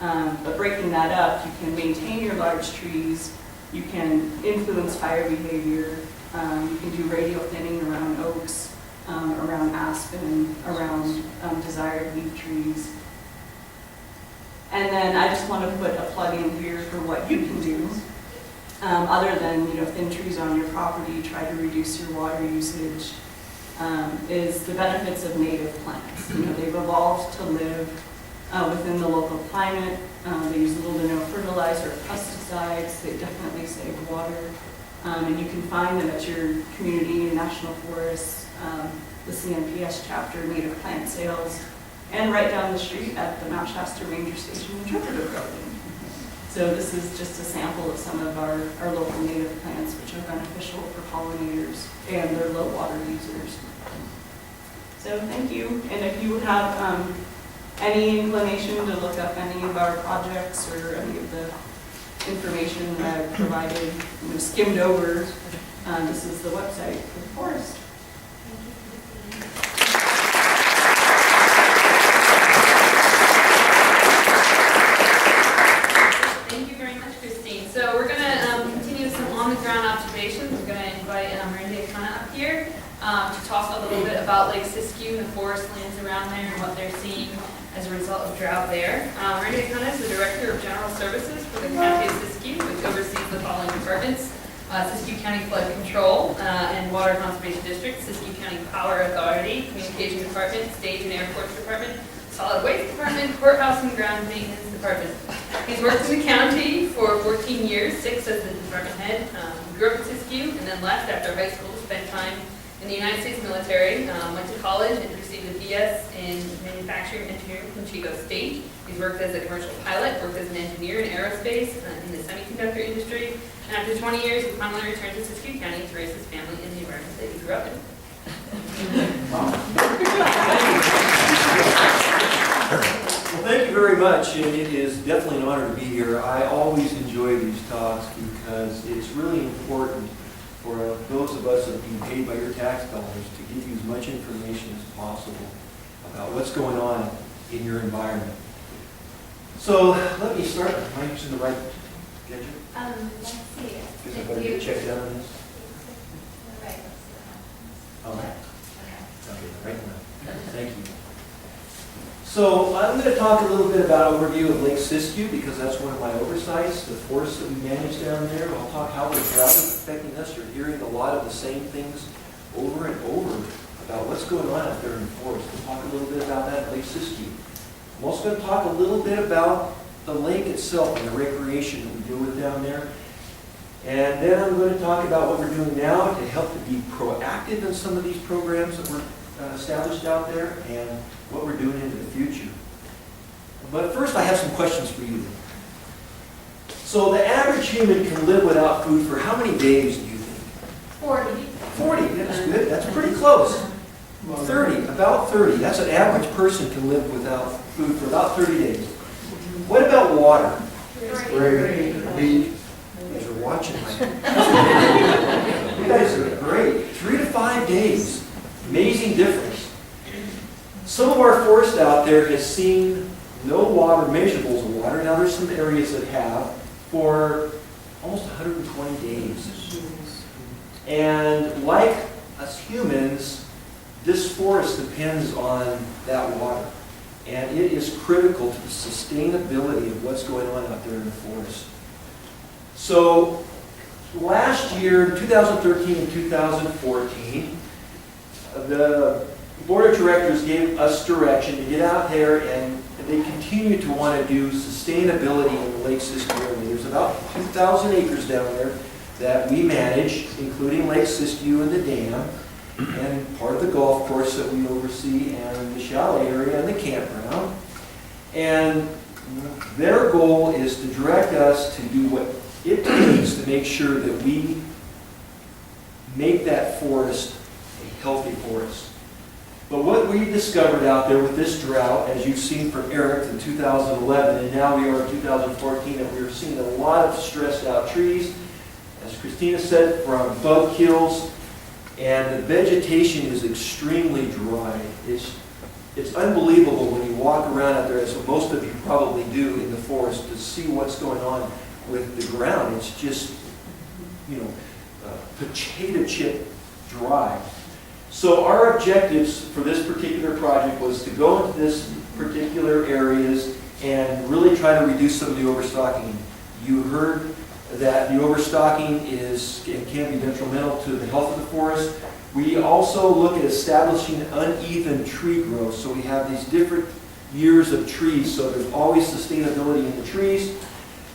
But breaking that up, you can maintain your large trees, you can influence fire behavior, you can do radial thinning around oaks, around aspen, around desired leaf trees. And then I just want to put a plug in here for what you can do. Other than thin trees on your property, try to reduce your water usage, is the benefits of native plants. They've evolved to live within the local climate. They use little to no fertilizer or pesticides. They definitely save water. And you can find them at your community and national forests, the CNPS chapter, native plant sales, and right down the street at the Mount Shasta Ranger Station Interpretive Building. So this is just a sample of some of our local native plants, which are beneficial for pollinators and their low water users. So thank you. And if you have any inclination to look up any of our projects or any of the information that I've provided, and skimmed over. This is the website for the forest. Thank you very much, Christine. So we're going to continue some on-the-ground observations. We're going to invite Randy up here to talk a little bit about Lake Siskiyou and the forest lands around there and what they're seeing as a result of drought there. Randy is the Director of General Services for the County of Siskiyou, which oversees the following departments: Siskiyou County Flood Control and Water Conservation District, Siskiyou County Power Authority, Communication Department, Stage and Airports Department, Solid Waste Department, Courthouse and Ground Maintenance Department. He's worked in the county for 14 years, 6 as the department head. He grew up in Siskiyou and then left after high school to spend time in the United States military, went to college and received a BS in manufacturing engineering from Chico State. He's worked as a commercial pilot, worked as an engineer in aerospace in the semiconductor industry, and after 20 years, he finally returned to Siskiyou County to raise his family in the environment that he grew up in. Well, thank you very much, and it is definitely an honor to be here. I always enjoy these talks because it's really important for those of us that are being paid by your tax dollars to give you as much information as possible about what's going on in your environment. So let me start. Am I using the right gadget? Let's see. Because I'm going to get checked out on this. Right. Okay. Okay, right now. Thank you. So I'm going to talk a little bit about an overview of Lake Siskiyou because that's one of my oversights, the forests that we manage down there. I'll talk how the drought is affecting us. You're hearing a lot of the same things over and over about what's going on out there in the forest. We'll talk a little bit about that in Lake Siskiyou. I'm also going to talk a little bit about the lake itself and the recreation that we deal with down there. And then I'm going to talk about what we're doing now to help to be proactive in some of these programs that we're established out there and what we're doing into the future. But first I have some questions for you. So the average human can live without food for how many days do you think? 40. 40, that's good. That's pretty close. 30, about 30. That's an average person can live without food for about 30 days. What about water? Great. You guys are watching. You guys are great. 3 to 5 days. Amazing difference. Some of our forest out there has seen no water, measurables of water. Now there's some areas that have for almost 120 days. And like us humans, this forest depends on that water. And it is critical to the sustainability of what's going on out there in the forest. So last year, 2013 and 2014, the board of directors gave us direction to get out there, and they continue to want to do sustainability in the Lake Siskiyou area. There's about 2,000 acres down there that we manage, including Lake Siskiyou and the dam, and part of the golf course that we oversee, and the chalet area and the campground. And their goal is to direct us to do what it takes to make sure that we make that forest a healthy forest. But what we discovered out there with this drought, as you've seen from Eric in 2011, and now we are in 2014, and we're seeing a lot of stressed out trees, as Christina said, from bug kills, and the vegetation is extremely dry. It's unbelievable when you walk around out there, as most of you probably do in the forest, to see what's going on with the ground. It's just, potato chip dry. So our objectives for this particular project was to go into this particular areas and really try to reduce some of the overstocking. You heard that the overstocking can be detrimental to the health of the forest. We also look at establishing uneven tree growth. So we have these different years of trees, so there's always sustainability in the trees.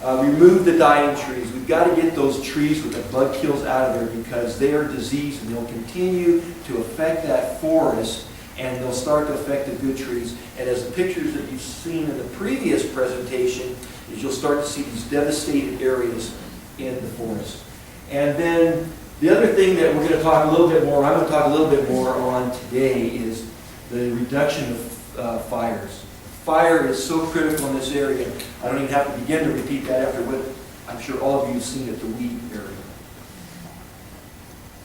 Remove the dying trees. We've got to get those trees with the bug kills out of there because they are diseased and they'll continue to affect that forest, and they'll start to affect the good trees. And as the pictures that you've seen in the previous presentation, is you'll start to see these devastated areas in the forest. And then the other thing that we're going to talk a little bit more, I'm going to talk a little bit more on today, is the reduction of fires. Fire is so critical in this area. I don't even have to begin to repeat that after what I'm sure all of you have seen it, the weed area.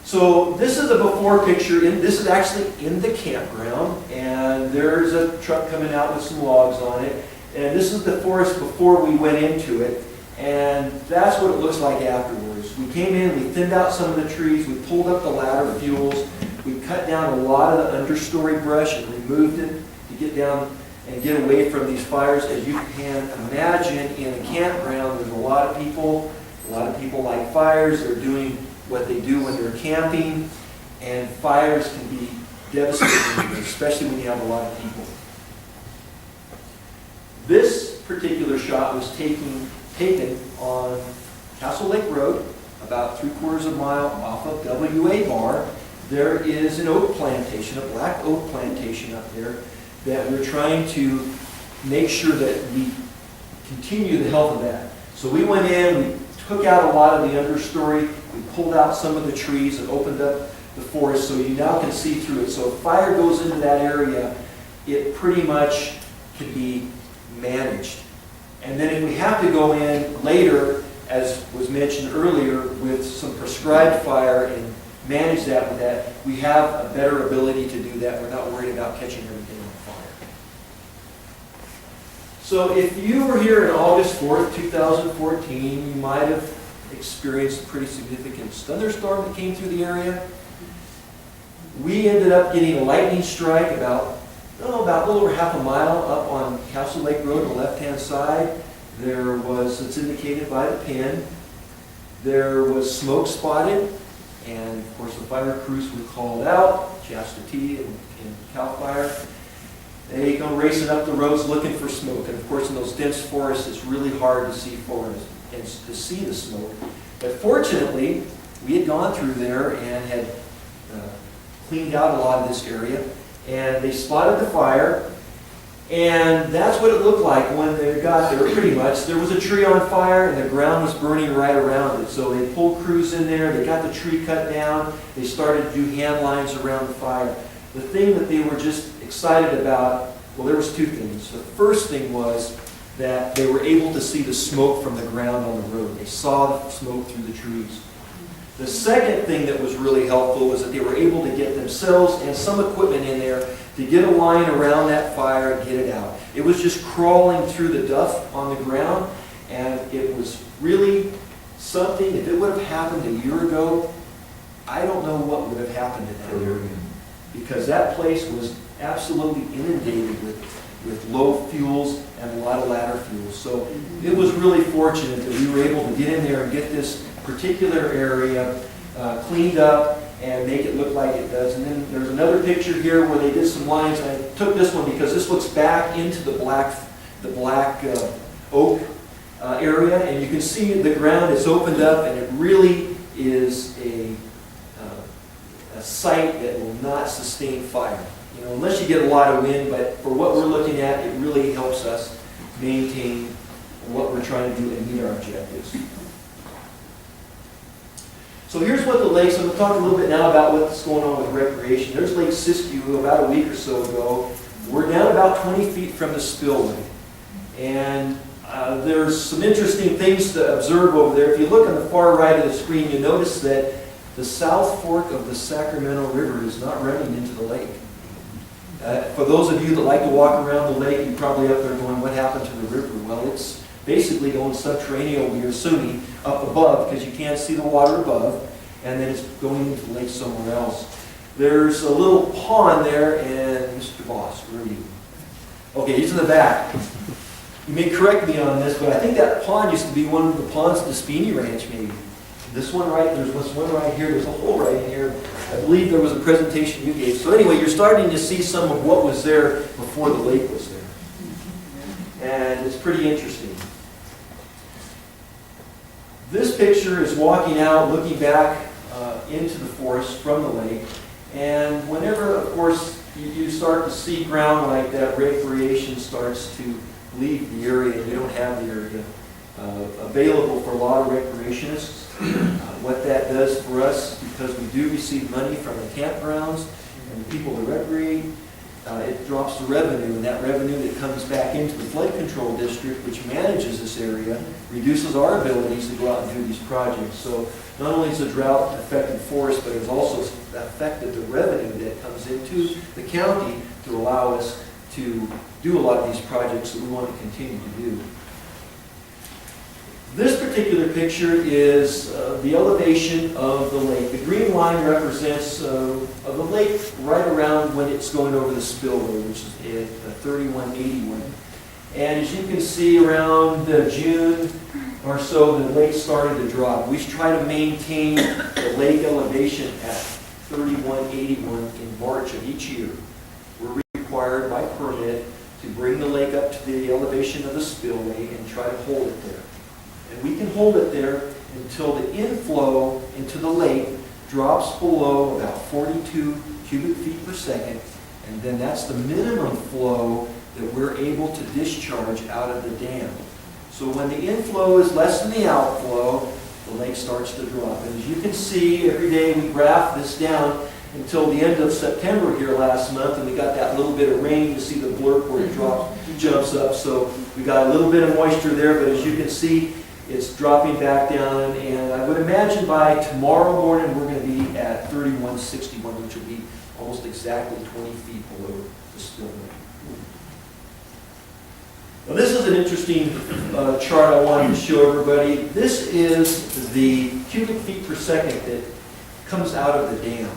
So this is a before picture. This is actually in the campground, and there's a truck coming out with some logs on it. And this is the forest before we went into it, and that's what it looks like afterwards. We came in, we thinned out some of the trees, we pulled up the ladder fuels, we cut down a lot of the understory brush and removed it to get down and get away from these fires. As you can imagine, in a campground, there's a lot of people like fires. They're doing what they do when they're camping, and fires can be devastating, especially when you have a lot of people. This particular shot was taken on Castle Lake Road, about 3/4 of a mile off of WA Bar. There is an oak plantation, a black oak plantation up there that we're trying to make sure that we continue the health of that. So we went in, we took out a lot of the understory, we pulled out some of the trees and opened up the forest so you now can see through it. So if fire goes into that area, it pretty much can be managed. And then if we have to go in later, as was mentioned earlier, with some prescribed fire and manage that with that, we have a better ability to do that. We're not worried about catching everything on fire. So if you were here on August 4th, 2014, you might have experienced a pretty significant thunderstorm that came through the area. We ended up getting a lightning strike about a little over half a mile up on Castle Lake Road on the left-hand side. There was, it's indicated by the pin, there was smoke spotted, and of course the fire crews were called out, Shasta T and CAL FIRE. They go racing up the roads looking for smoke, and of course in those dense forests it's really hard to see forest and to see the smoke. But fortunately, we had gone through there and had cleaned out a lot of this area, and they spotted the fire, and that's what it looked like when they got there pretty much. There was a tree on fire and the ground was burning right around it. So they pulled crews in there, they got the tree cut down, they started to do hand lines around the fire. The thing that they were just excited about, well, there was two things. The first thing was that they were able to see the smoke from the ground on the road. They saw the smoke through the trees. The second thing that was really helpful was that they were able to get themselves and some equipment in there to get a line around that fire and get it out. It was just crawling through the duff on the ground, and it was really something. If it would have happened a year ago, I don't know what would have happened in that area, because that place was absolutely inundated with low fuels and a lot of ladder fuels. So it was really fortunate that we were able to get in there and get this particular area cleaned up and make it look like it does. And then there's another picture here where they did some lines. I took this one because this looks back into the black oak area, and you can see the ground is opened up, and it really is a site that will not sustain fire. You know, unless you get a lot of wind, but for what we're looking at, it really helps us maintain what we're trying to do and meet our objectives. So here's what the lakes, I'm going to talk a little bit now about what's going on with recreation. There's Lake Siskiyou about a week or so ago. We're down about 20 feet from the spillway. And there's some interesting things to observe over there. If you look on the far right of the screen, you notice that the South Fork of the Sacramento River is not running into the lake. For those of you that like to walk around the lake, you're probably up there going, what happened to the river? Well, it's basically going subterranean, we're assuming, up above, because you can't see the water above, and then it's going into the lake somewhere else. There's a little pond there, and Mr. Voss, where are you? Okay, he's in the back. You may correct me on this, but I think that pond used to be one of the ponds at the Spini Ranch, maybe. This one right, there's one right here, there's a hole right in here. I believe there was a presentation you gave. So anyway, you're starting to see some of what was there before the lake was there. And it's pretty interesting. This picture is walking out, looking back into the forest from the lake. And whenever, of course, you start to see ground like that, recreation starts to leave the area, and you don't have the area available for a lot of recreationists. What that does for us, because we do receive money from the campgrounds and the people that recreate, it drops the revenue, and that revenue that comes back into the flood control district, which manages this area, reduces our abilities to go out and do these projects. So not only has the drought affected forests, but it's also affected the revenue that comes into the county to allow us to do a lot of these projects that we want to continue to do. This particular picture is the elevation of the lake. The green line represents of the lake right around when it's going over the spillway, which is at 3181. And as you can see, around June or so, the lake started to drop. We try to maintain the lake elevation at 3181 in March of each year. We're required by permit to bring the lake up to the elevation of the spillway and try to hold it there. And we can hold it there until the inflow into the lake drops below about 42 cubic feet per second, and then that's the minimum flow that we're able to discharge out of the dam. So when the inflow is less than the outflow, the lake starts to drop. And as you can see, every day we graph this down until the end of September here last month, and we got that little bit of rain. You see the blurb where it jumps up. So we got a little bit of moisture there, but as you can see, it's dropping back down, and I would imagine by tomorrow morning we're going to be at 3161, which will be almost exactly 20 feet below the spillway. Now this is an interesting chart I wanted to show everybody. This is the cubic feet per second that comes out of the dam.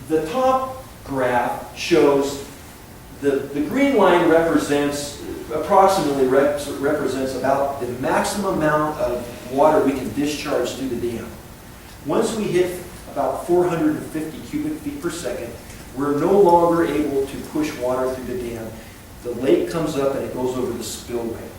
The top graph shows the green line approximately represents about the maximum amount of water we can discharge through the dam. Once we hit about 450 cubic feet per second, we're no longer able to push water through the dam. The lake comes up and it goes over the spillway.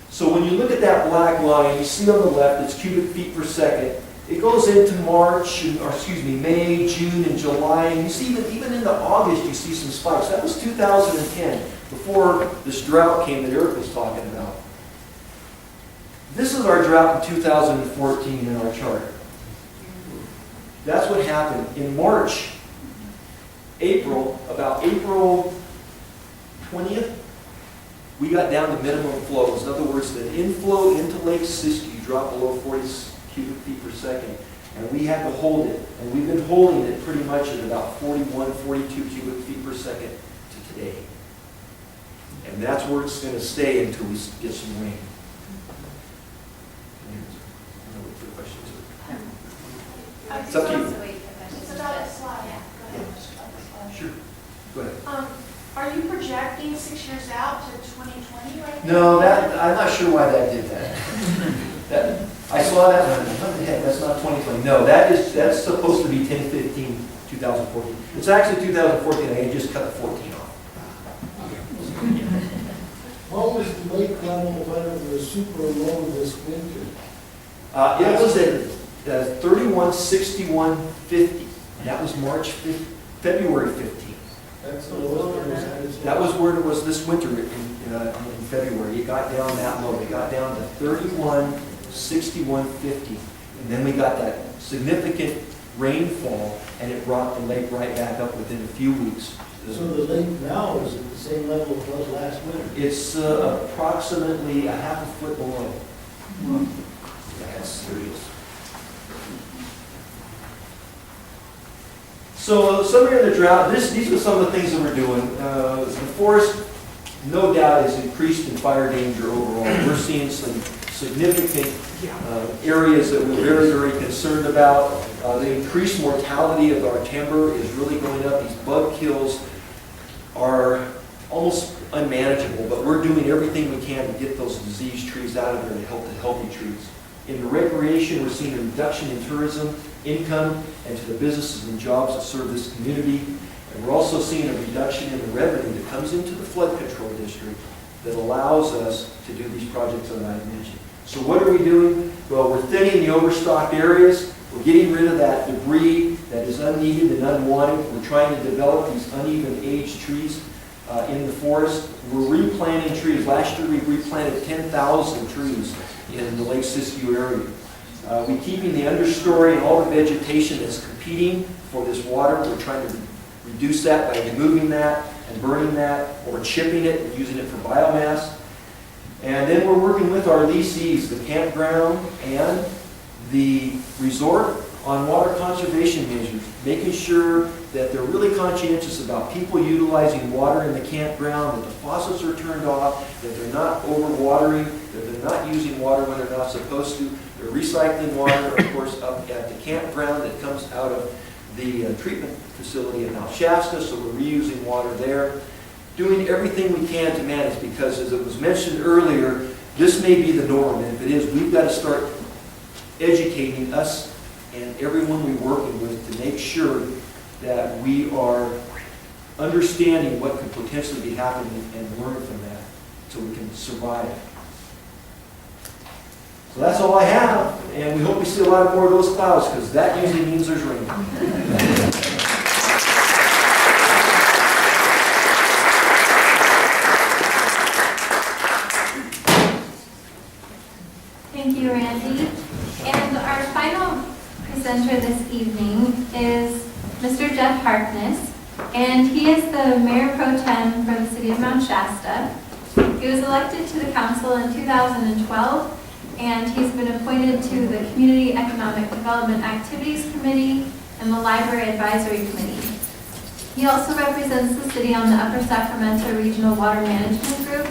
So when you look at that black line, you see on the left it's cubic feet per second. It goes into May, June, and July, and you see even into August you see some spikes. That was 2010, before this drought came that Eric was talking about. This is our drought in 2014 in our chart. That's what happened. In March, about April 20th, we got down to minimum flows. In other words, the inflow into Lake Siskiyou dropped below 40 cubic feet per second, and we had to hold it. And we've been holding it pretty much at about 41, 42 cubic feet per second to today. And that's where it's going to stay until we get some rain. It's up to you. It's about a slide. Sure. Go ahead. Are you projecting 6 years out to 2020 right now? No, I'm not sure why that did that. I saw that one. What the heck? That's not 2020. No, that's supposed to be 10/15, 2014. It's actually 2014. I just cut the 14 off. What was the lake level when it was super low this winter? It was at 3161.50. That was February 15th. That's the lowest it was at its That was where it was this winter in February. It got down that low. It got down to 3161.50. And then we got that significant rainfall, and it brought the lake right back up within a few weeks. So the lake now is at the same level it was last winter? It's approximately a half a foot below. That's serious. So summary of the drought, these are some of the things that we're doing. The forest, no doubt, has increased in fire danger overall. We're seeing some significant areas that we're very, very concerned about. The increased mortality of our timber is really going up. These bug kills are almost unmanageable, but we're doing everything we can to get those diseased trees out of there to help the healthy trees. In the recreation, we're seeing a reduction in tourism income and to the businesses and jobs that serve this community. And we're also seeing a reduction in the revenue that comes into the flood control district that allows us to do these projects that I mentioned. So what are we doing? Well, we're thinning the overstocked areas. We're getting rid of that debris that is unneeded and unwanted. We're trying to develop these uneven aged trees in the forest. We're replanting trees. Last year we replanted 10,000 trees in the Lake Siskiyou area. We're keeping the understory and all the vegetation that's competing for this water. We're trying to reduce that by removing that and burning that, or chipping it and using it for biomass. And then we're working with our leasees, the campground and the resort, on water conservation measures, making sure that they're really conscientious about people utilizing water in the campground, that the faucets are turned off, that they're not overwatering, that they're not using water when they're not supposed to. They're recycling water, of course, up at the campground that comes out of the treatment facility at Mount Shasta, so we're reusing water there. Doing everything we can to manage, because as it was mentioned earlier, this may be the norm, and if it is, we've got to start educating us and everyone we're working with to make sure that we are understanding what could potentially be happening and learn from that so we can survive. So that's all I have, and we hope we see a lot more of those clouds, because that usually means there's rain. Thank you, Randy. And our final presenter this evening is Mr. Jeff Harkness, and he is the Mayor Pro Tem for the City of Mount Shasta. He was elected to the council in 2012, and he's been appointed to the Community Economic Development Activities Committee and the Library Advisory Committee. He also represents the city on the Upper Sacramento Regional Water Management Group,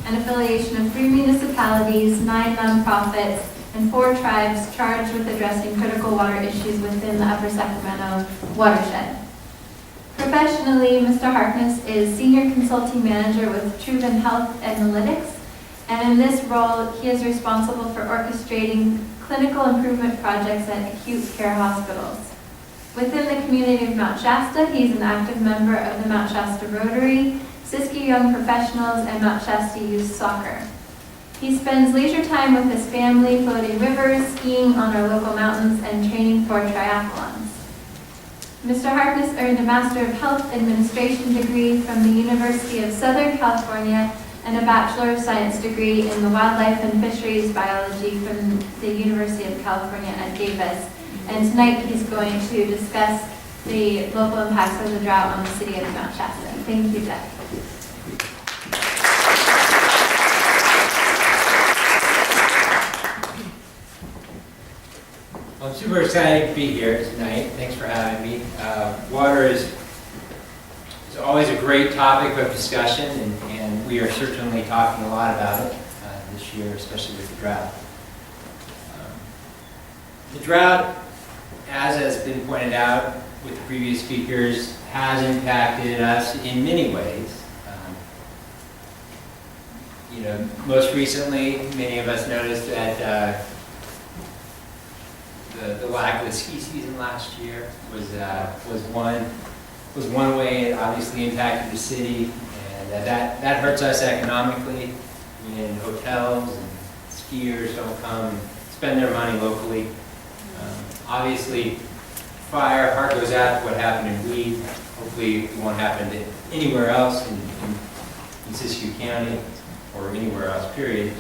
an affiliation of 3 municipalities, 9 nonprofits, and 4 tribes charged with addressing critical water issues within the Upper Sacramento watershed. Professionally, Mr. Harkness is Senior Consulting Manager with Truven Health Analytics, and in this role, he is responsible for orchestrating clinical improvement projects at acute care hospitals. Within the community of Mount Shasta, he's an active member of the Mount Shasta Rotary, Siskiyou Young Professionals, and Mount Shasta Youth Soccer. He spends leisure time with his family, floating rivers, skiing on our local mountains, and training for triathlons. Mr. Harkness earned a Master of Health Administration degree from the University of Southern California and a Bachelor of Science degree in the Wildlife and Fisheries Biology from the University of California at Davis. And tonight he's going to discuss the local impacts of the drought on the city of Mount Shasta. Thank you, Jeff. I'm super excited to be here tonight. Thanks for having me. Water is always a great topic of discussion, and we are certainly talking a lot about it this year, especially with the drought. The drought, as has been pointed out with the previous speakers, has impacted us in many ways. Most recently, many of us noticed that the lack of the ski season last year was one way it obviously impacted the city, and that hurts us economically. Hotels and skiers don't come and spend their money locally. Obviously, fire, heart goes out to what happened in Weed. Hopefully it won't happen to anywhere else in Siskiyou County or anywhere else, period.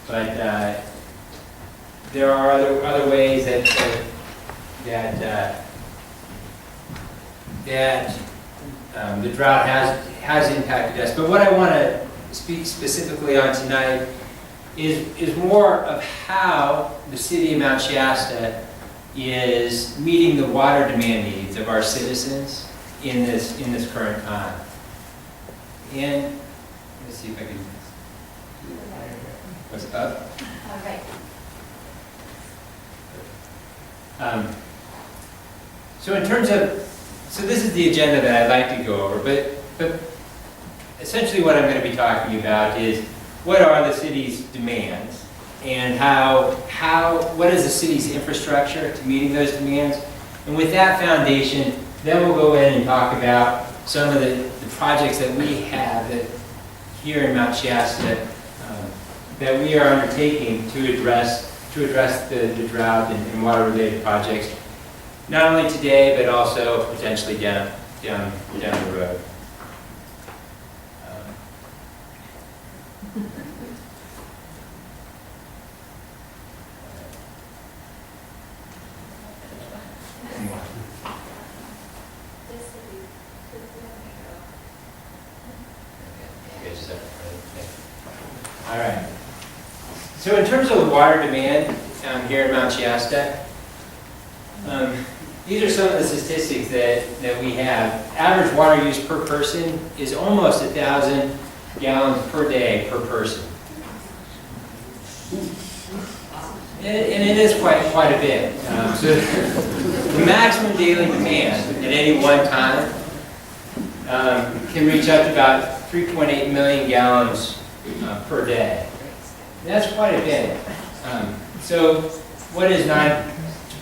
But there are other ways that the drought has impacted us. But what I want to speak specifically on tonight is more of how the city of Mount Shasta is meeting the water demand needs of our citizens in this current time. And let's see if I can. What's up? All right. So in terms of, this is the agenda that I'd like to go over, but essentially what I'm going to be talking about is what are the city's demands and what is the city's infrastructure to meeting those demands. And with that foundation, then we'll go in and talk about some of the projects that we have here in Mount Shasta that we are undertaking to address the drought and water-related projects, not only today, but also potentially down the road. All right. So in terms of the water demand here in Mount Shasta, these are some of the statistics that we have. Average water use per person is almost 1,000 gallons per day per person. And it is quite a bit. So the maximum daily demand at any one time can reach up to about 3.8 million gallons per day. And that's quite a bit. So what is to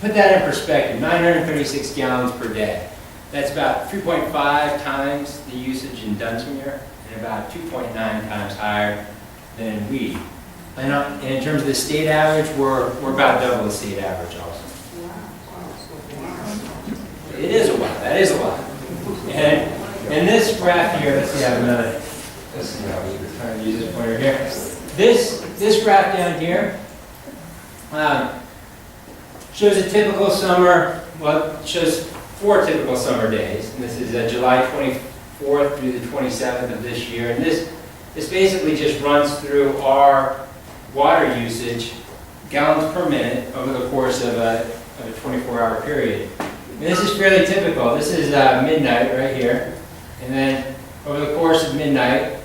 put that in perspective, 936 gallons per day. That's about 3.5 times the usage in Dunsmuir and about 2.9 times higher than Weed. And in terms of the state average, we're about double the state average also. It is a lot. That is a lot. And this graph here, let's see, I have another. Let's see how we try to use this pointer here. This graph down here shows a typical summer. Well, it shows 4 typical summer days. And this is July 24th through the 27th of this year. And this basically just runs through our water usage, gallons per minute, over the course of a 24-hour period. And this is fairly typical. This is midnight right here. And then over the course of midnight,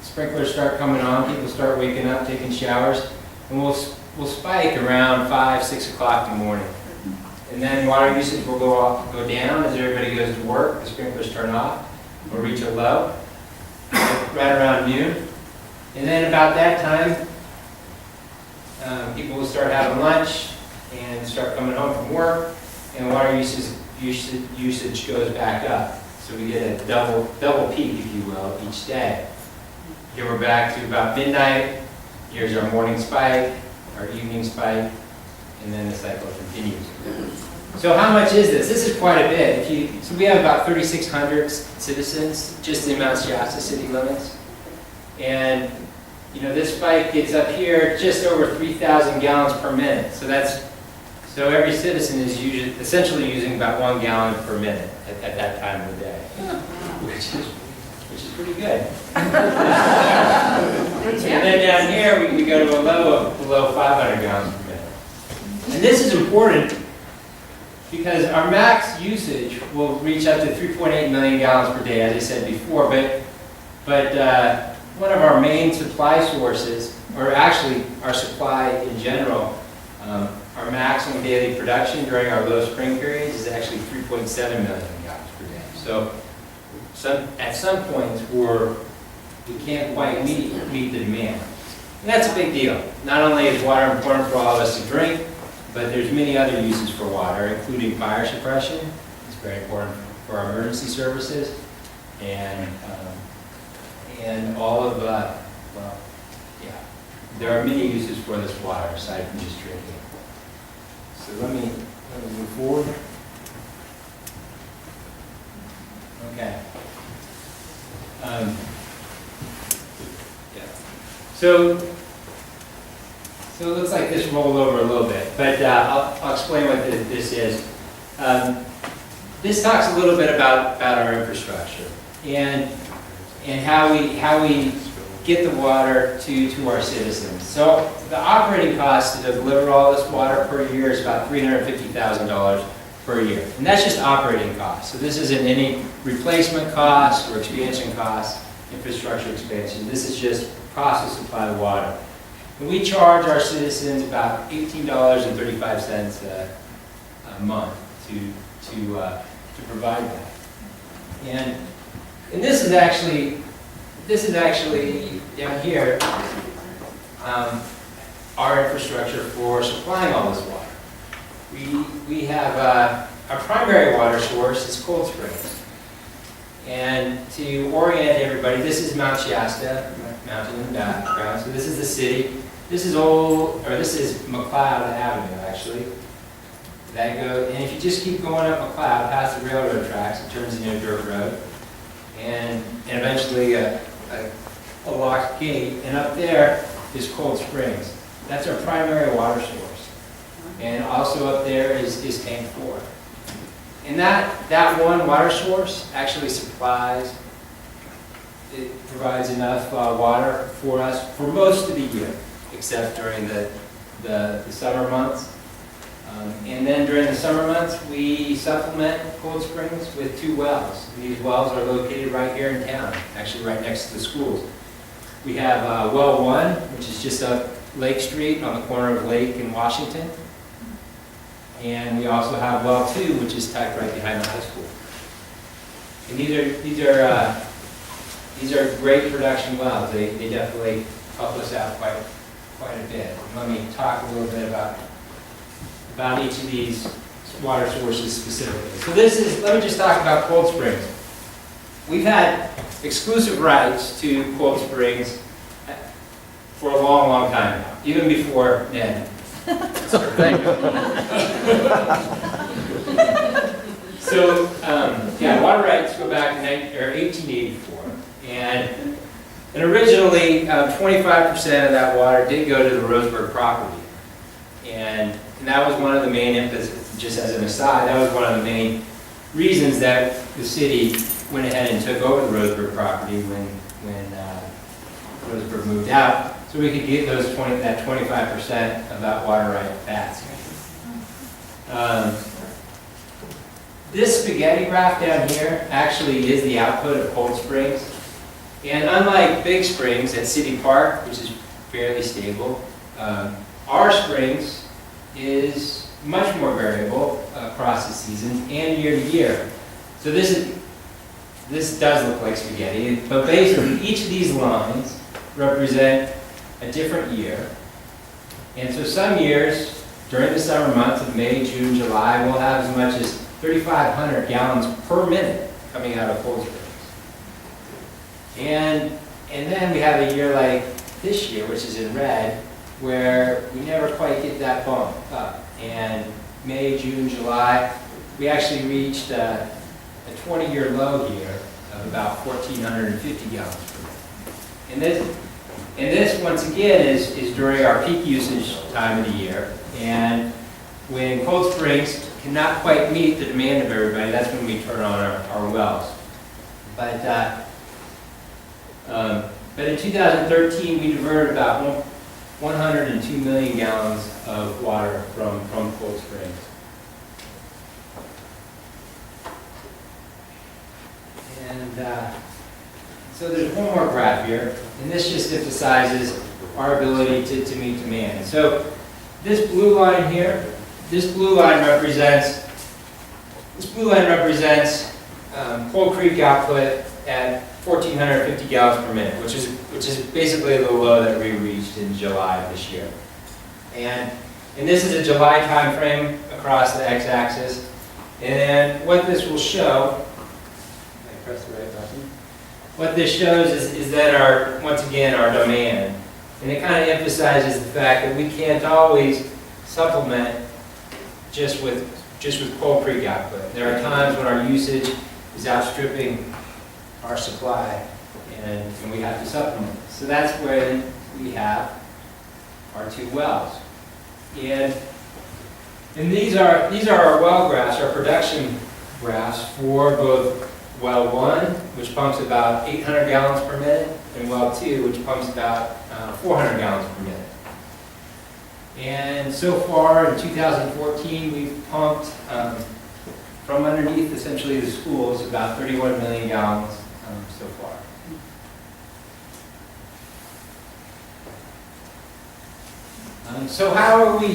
sprinklers start coming on, people start waking up, taking showers, and we'll spike around 5, 6 o'clock in the morning. And then water usage will go down as everybody goes to work, the sprinklers turn off, we'll reach a low right around noon. And then about that time, people will start having lunch and start coming home from work, and water usage goes back up. So we get a double peak, if you will, each day. Here we're back to about midnight. Here's our morning spike, our evening spike, and then the cycle continues. So how much is this? This is quite a bit. So we have about 3,600 citizens just in Mount Shasta city limits. And this spike gets up here just over 3,000 gallons per minute. So every citizen is essentially using about 1 gallon per minute at that time of the day, which is pretty good. And then down here we go to a low of below 500 gallons per minute. And this is important because our max usage will reach up to 3.8 million gallons per day, as I said before. But one of our main supply sources, or actually our supply in general, our maximum daily production during our low spring periods is actually 3.7 million gallons per day. So at some points we can't quite meet the demand. And that's a big deal. Not only is water important for all of us to drink, but there's many other uses for water, including fire suppression. It's very important for our emergency services, and all of there are many uses for this water aside from just drinking. So let me move forward. Okay. So it looks like this rolled over a little bit, but I'll explain what this is. This talks a little bit about our infrastructure and how we get the water to our citizens. So the operating cost to deliver all this water per year is about $350,000 per year. And that's just operating costs. So this isn't any replacement costs or expansion costs, infrastructure expansion. This is just cost to supply the water. And we charge our citizens about $18.35 a month to provide that. And this is actually down here our infrastructure for supplying all this water. We have our primary water source is Cold Springs. And to orient everybody, this is Mount Shasta, mountain in the background. So this is the city. This is McLeod Avenue, actually. And if you just keep going up McLeod past the railroad tracks, it turns into a dirt road. And eventually a locked gate. And up there is Cold Springs. That's our primary water source. And also up there is Tank 4. And that one water source actually provides enough water for us for most of the year, except during the summer months. And then during the summer months, we supplement Cold Springs with 2 wells. And these wells are located right here in town, actually right next to the schools. We have well 1, which is just up Lake Street on the corner of Lake and Washington. And we also have well 2, which is tucked right behind the high school. And these are great production wells. They definitely help us out quite a bit. Let me talk a little bit about each of these water sources specifically. So let me just talk about Cold Springs. We've had exclusive rights to Cold Springs for a long, long time now, even before Ned. Thank you. So, water rights go back to 1884. And originally, 25% of that water did go to the Roseburg property. And that was one of the main emphasis, just as an aside, that was one of the main reasons that the city went ahead and took over the Roseburg property when Roseburg moved out, so we could get that 25% of that water right back. This spaghetti graph down here actually is the output of Cold Springs. And unlike Big Springs at City Park, which is fairly stable, our springs is much more variable across the seasons and year to year. So this does look like spaghetti, but basically each of these lines represent a different year. And so some years, during the summer months of May, June, July, we'll have as much as 3,500 gallons per minute coming out of Cold Springs. And then we have a year like this year, which is in red, where we never quite get that bump up. And May, June, July, we actually reached a 20-year low here of about 1,450 gallons per minute. And this once again, is during our peak usage time of the year. And when Cold Springs cannot quite meet the demand of everybody, that's when we turn on our wells. But in 2013, we diverted about 102 million gallons of water from Cold Springs. And so there's one more graph here, and this just emphasizes our ability to meet demand. So this blue line here, this blue line represents Coal Creek output at 1,450 gallons per minute, which is basically the low that we reached in July of this year. And this is a July time frame across the x-axis. And what this will show, I press the right button. What this shows is that once again our demand, and it kind of emphasizes the fact that we can't always supplement just with Coal Creek output. There are times when our usage is outstripping our supply, and we have to supplement. So that's where we have our 2 wells. And these are our well graphs, our production graphs for both well 1, which pumps about 800 gallons per minute, and well 2, which pumps about 400 gallons per minute. And so far in 2014, we've pumped from underneath essentially the schools about 31 million gallons so far. So how are we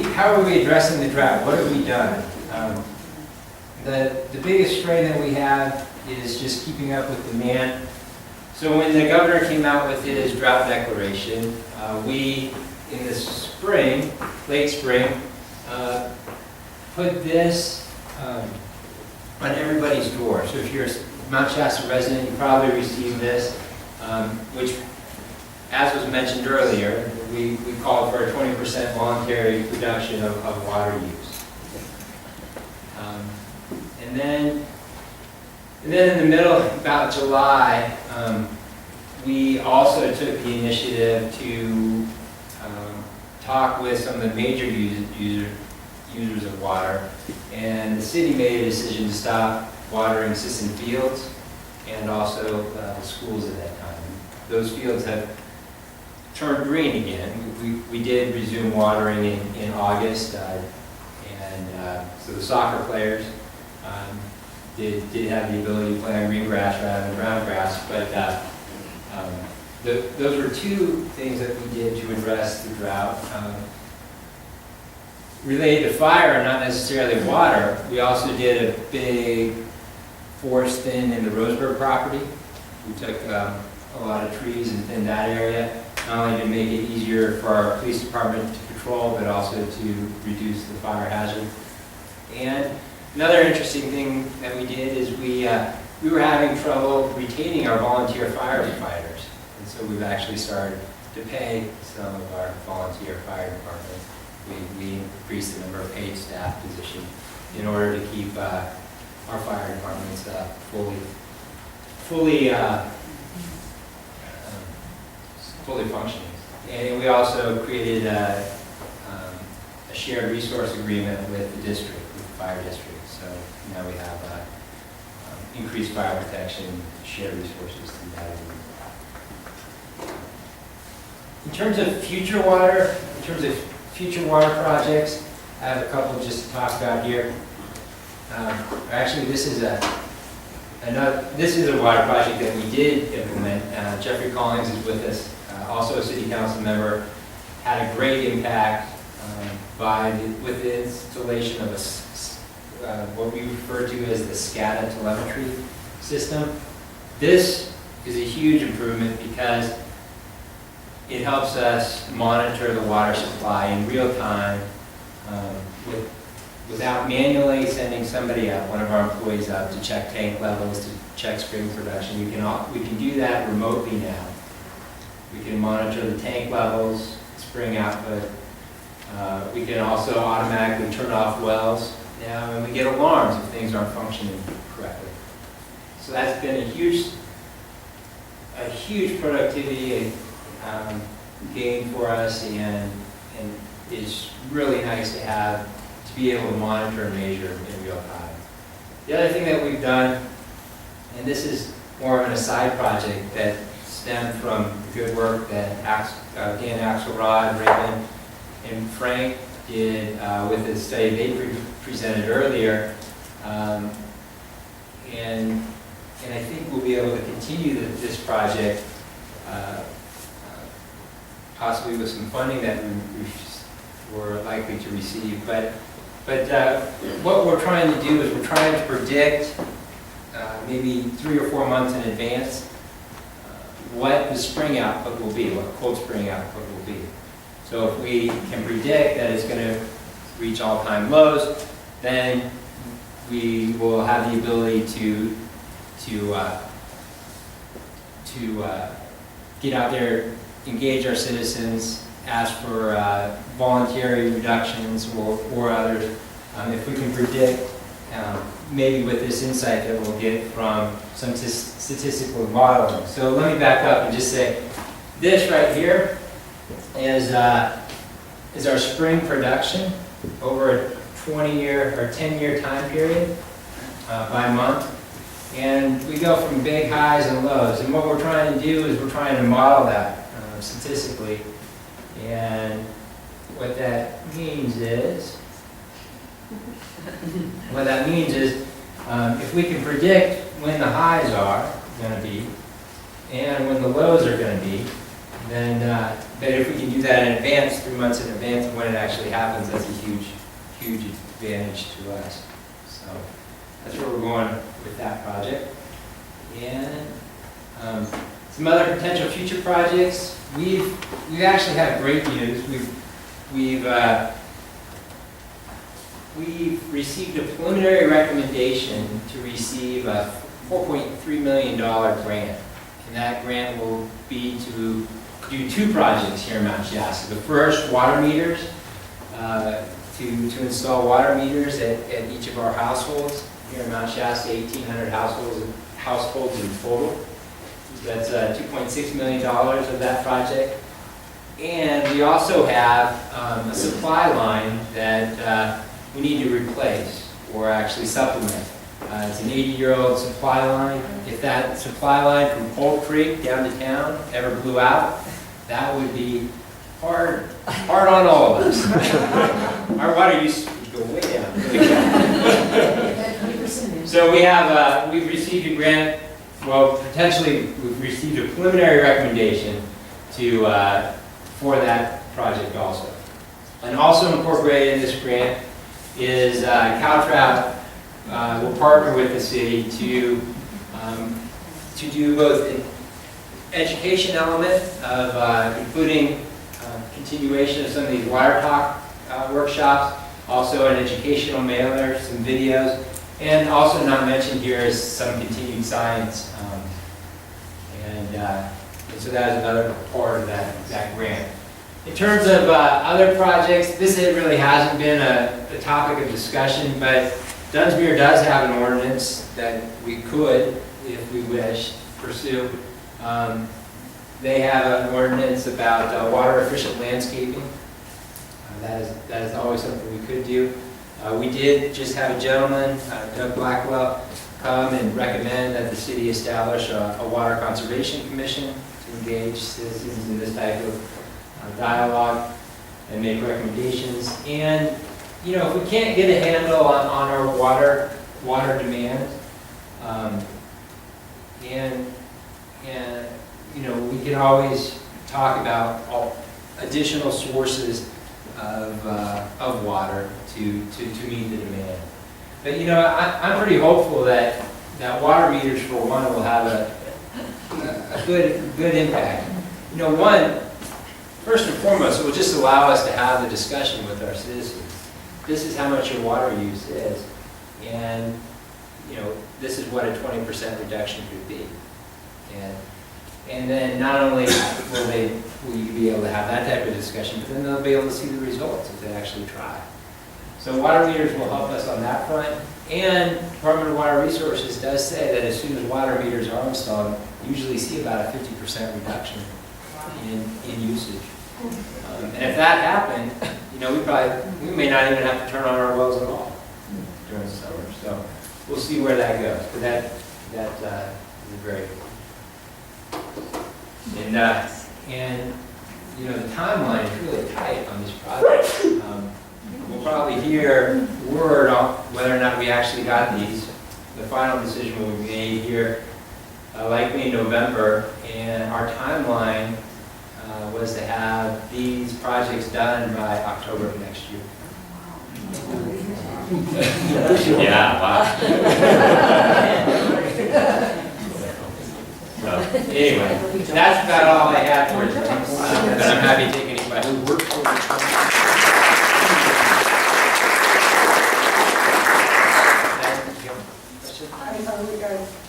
addressing the drought? What have we done? The biggest strain that we have is just keeping up with demand. So when the governor came out with his drought declaration, we, in the spring, late spring, put this on everybody's door. So if you're a Mount Shasta resident, you probably received this, which, as was mentioned earlier, we called for a 20% voluntary reduction of water use. And then in the middle, about July, we also took the initiative to talk with some of the major users users of water. And the city made a decision to stop watering Sisson Fields and also the schools at that time. Those fields have turned green again. We did resume watering in August, so the soccer players did have the ability to play on green grass rather than brown grass, but those were two things that we did to address the drought. Related to fire, not necessarily water, we also did a big forest thin in the Roseburg property. We took a lot of trees and thinned that area, not only to make it easier for our police department to patrol, but also to reduce the fire hazard. And another interesting thing that we did is we were having trouble retaining our volunteer firefighters. And so we've actually started to pay some of our volunteer fire departments. We increased the number of paid staff positions in order to keep our fire departments fully functioning. And we also created a shared resource agreement with the district, with the fire district. So now we have increased fire protection, shared resources through that agreement. In terms of future water projects, I have a couple just to talk about here. Actually, this is a water project that we did implement. Jeffrey Collins is with us, also a city council member. Had a great impact with the installation of what we refer to as the SCADA telemetry system. This is a huge improvement because it helps us monitor the water supply in real time without manually sending somebody out, one of our employees out to check tank levels, to check spring production. We can do that remotely now. We can monitor the tank levels, spring output. We can also automatically turn off wells now, and we get alarms if things aren't functioning correctly. So that's been a huge productivity gain for us, and it's really nice to be able to monitor and measure in real time. The other thing that we've done, and this is more of an aside project that stemmed from the good work that Dan Axelrod, Raymond, and Frank did with the study they presented earlier, and I think we'll be able to continue this project, possibly with some funding that we're likely to receive. But what we're trying to do is we're trying to predict maybe 3 or 4 months in advance what the spring output will be, what cold spring output will be. So if we can predict that it's going to reach all-time lows, then we will have the ability to get out there, engage our citizens, ask for voluntary reductions or others. If we can predict, maybe with this insight that we'll get from some statistical modeling. So let me back up and just say, this right here is our spring production over a 20-year or 10-year time period by month. And we go from big highs and lows. And what we're trying to do is we're trying to model that statistically. And what that means is, if we can predict when the highs are going to be and when the lows are going to be, then but if we can do that in advance, 3 months in advance of when it actually happens, that's a huge, huge advantage to us. So that's where we're going with that project. And some other potential future projects. We've actually had great news. We've received a preliminary recommendation to receive a $4.3 million grant. And that grant will be to do 2 projects here in Mount Shasta. The first, water meters, to install water meters at each of our households. Here in Mount Shasta, 1,800 households in total. That's $2.6 million of that project. And we also have a supply line that we need to replace or actually supplement. It's an 80-year-old supply line. If that supply line from Cold Creek down to town ever blew out, that would be hard on all of us. Our water use would go way down. So we've received a grant, well, potentially we've received a preliminary recommendation for that project also. And also incorporated in this grant is Caltrout will partner with the city to do both an education element of including continuation of some of these water talk workshops, also an educational mailer, some videos, and also not mentioned here is some continued science. And so that is another part of that grant. In terms of other projects, this really hasn't been a topic of discussion, but Dunsmuir does have an ordinance that we could, if we wish, pursue. They have an ordinance about water efficient landscaping. That is always something we could do. We did just have a gentleman, Doug Blackwell, come and recommend that the city establish a water conservation commission to engage citizens in this type of dialogue and make recommendations. And you know, if we can't get a handle on our water demand, and you know, we can always talk about additional sources of water to meet the demand. But you know, I'm pretty hopeful that water meters, for one, will have a good impact. You know, first and foremost, it will just allow us to have the discussion with our citizens. This is how much your water use is, and you know, this is what a 20% reduction could be. And then not only will you be able to have that type of discussion, but then they'll be able to see the results if they actually try. So water meters will help us on that front. And Department of Water Resources does say that as soon as water meters are installed, you usually see about a 50% reduction in usage. And if that happened, you know, we may not even have to turn on our wells at all during the summer. So we'll see where that goes. But that is very good. And you know, the timeline is really tight on this project. We'll probably hear word on whether or not we actually got these. The final decision will be made here, likely in November, and our timeline was to have these projects done by October of next year. Yeah, wow. So, anyway, that's about all I have for you. But I'm happy to take any questions.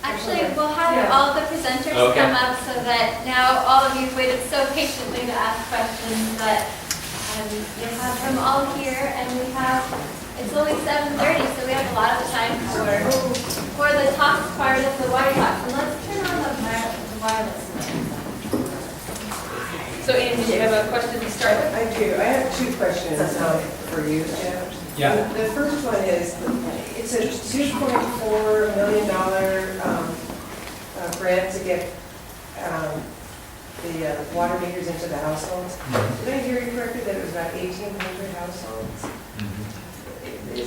Actually, we'll have all the presenters come up so that now all of you waited so patiently to ask questions, but you have them all here, and it's only 7:30, so we have a lot of time for the talks part of the water talks. And let's turn on the wireless. So Andy, do you have a question to start with? I do. I have two questions for you, Jeff. Yeah. The first one is, it's a $2.4 million grant to get the water meters into the households. Did I hear you correctly that it was about 1,800 households?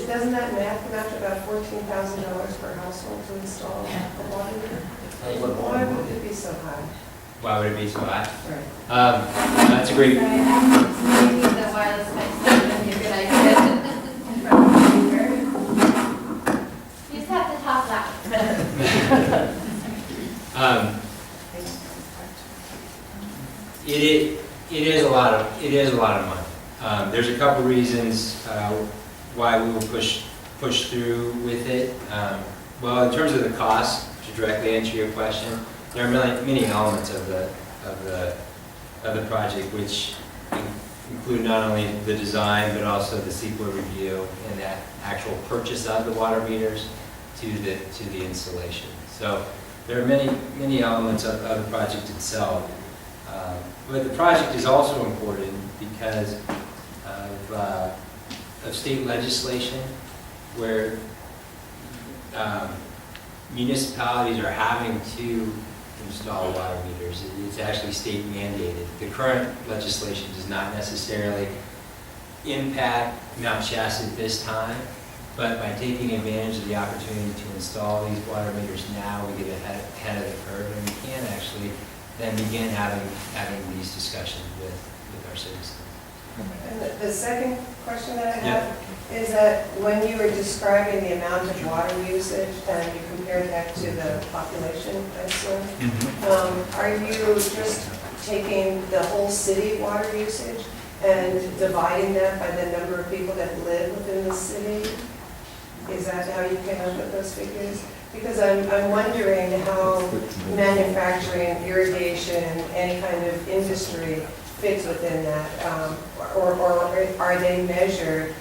Doesn't that math come out to about $14,000 per household to install a water meter? Why would it be so high? Why would it be so high? Right. That's a great. Sorry, maybe the wireless might not be a good idea. You just have to talk loud. It is a lot of money. There's a couple reasons why we will push through with it. Well, in terms of the cost, to directly answer your question, there are many elements of the project which include not only the design but also the CEQA review and that actual purchase of the water meters to the installation. So there are many elements of the project itself. But the project is also important because of of state legislation where municipalities are having to install water meters. It's actually state mandated. The current legislation does not necessarily impact Mount Shasta at this time, but by taking advantage of the opportunity to install these water meters now, we get ahead of the curve, and we can actually then begin having these discussions with our citizens. And the second question that I have is that when you were describing the amount of water usage and you compared that to the population, I assume, are you just taking the whole city water usage and dividing that by the number of people that live within the city? Is that how you came up with those figures? Because I'm wondering how manufacturing, irrigation, any kind of industry fits within that, or are they measured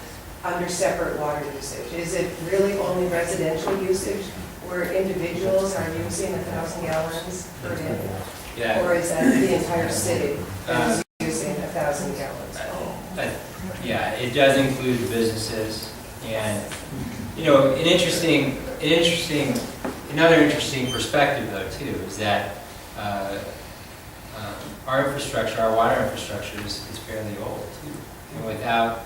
under separate water usage? Is it really only residential usage where individuals are using 1,000 gallons per day? Yeah. Or is that the entire city that is using 1,000 gallons? Yeah, it does include businesses, and another interesting perspective though too is that our infrastructure, our water infrastructure is fairly old too. And without,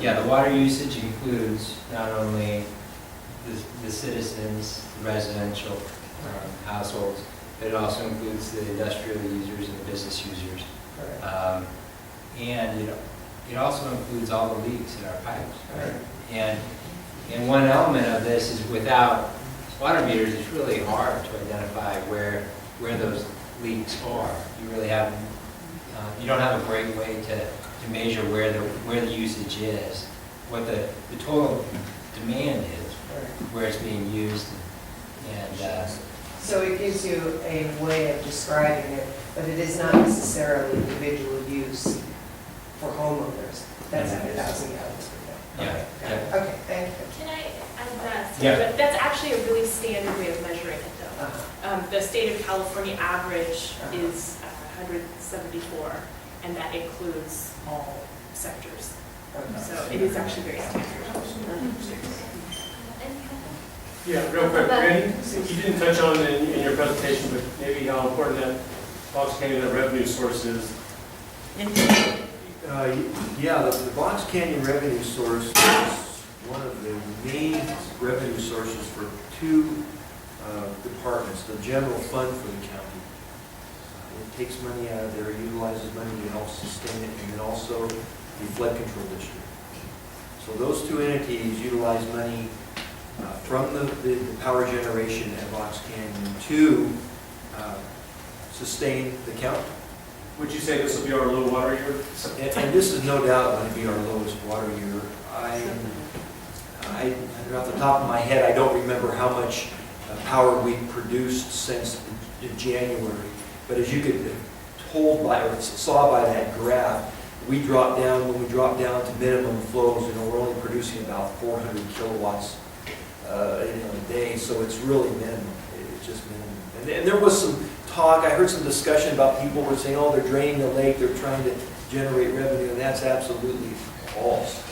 the water usage includes not only the citizens, the residential households, but it also includes the industrial users and the business users. And it also includes all the leaks in our pipes. And one element of this is without water meters, it's really hard to identify where those leaks are. You really have, you don't have a great way to measure where the usage is, what the total demand is, where it's being used, and So it gives you a way of describing it, but it is not necessarily individual use for homeowners. That's at 1,000 gallons per day. yeah. Okay, thank you. Can I add that? Yeah. But that's actually a really standard way of measuring it, though. The state of California average is 174, and that includes all sectors. So it is actually very standard. Yeah, real quick, Randy, you didn't touch on it in your presentation, but maybe how important that Box Canyon revenue source is. The Box Canyon revenue source is one of the main revenue sources for two departments, the general fund for the county. It takes money out of there, utilizes money to help sustain it, and then also the flood control district. So those two entities utilize money from the power generation at Box Canyon to sustain the county. Would you say this will be our low water year? And this is no doubt going to be our lowest water year. Off the top of my head, I don't remember how much power we've produced since January. But as you could told by or saw by that graph, when we drop down to minimum flows, we're only producing about 400 kilowatts a day. So it's really minimal. It's just minimal. And there was some talk, I heard some discussion about people were saying, oh, they're draining the lake, they're trying to generate revenue, and that's absolutely false.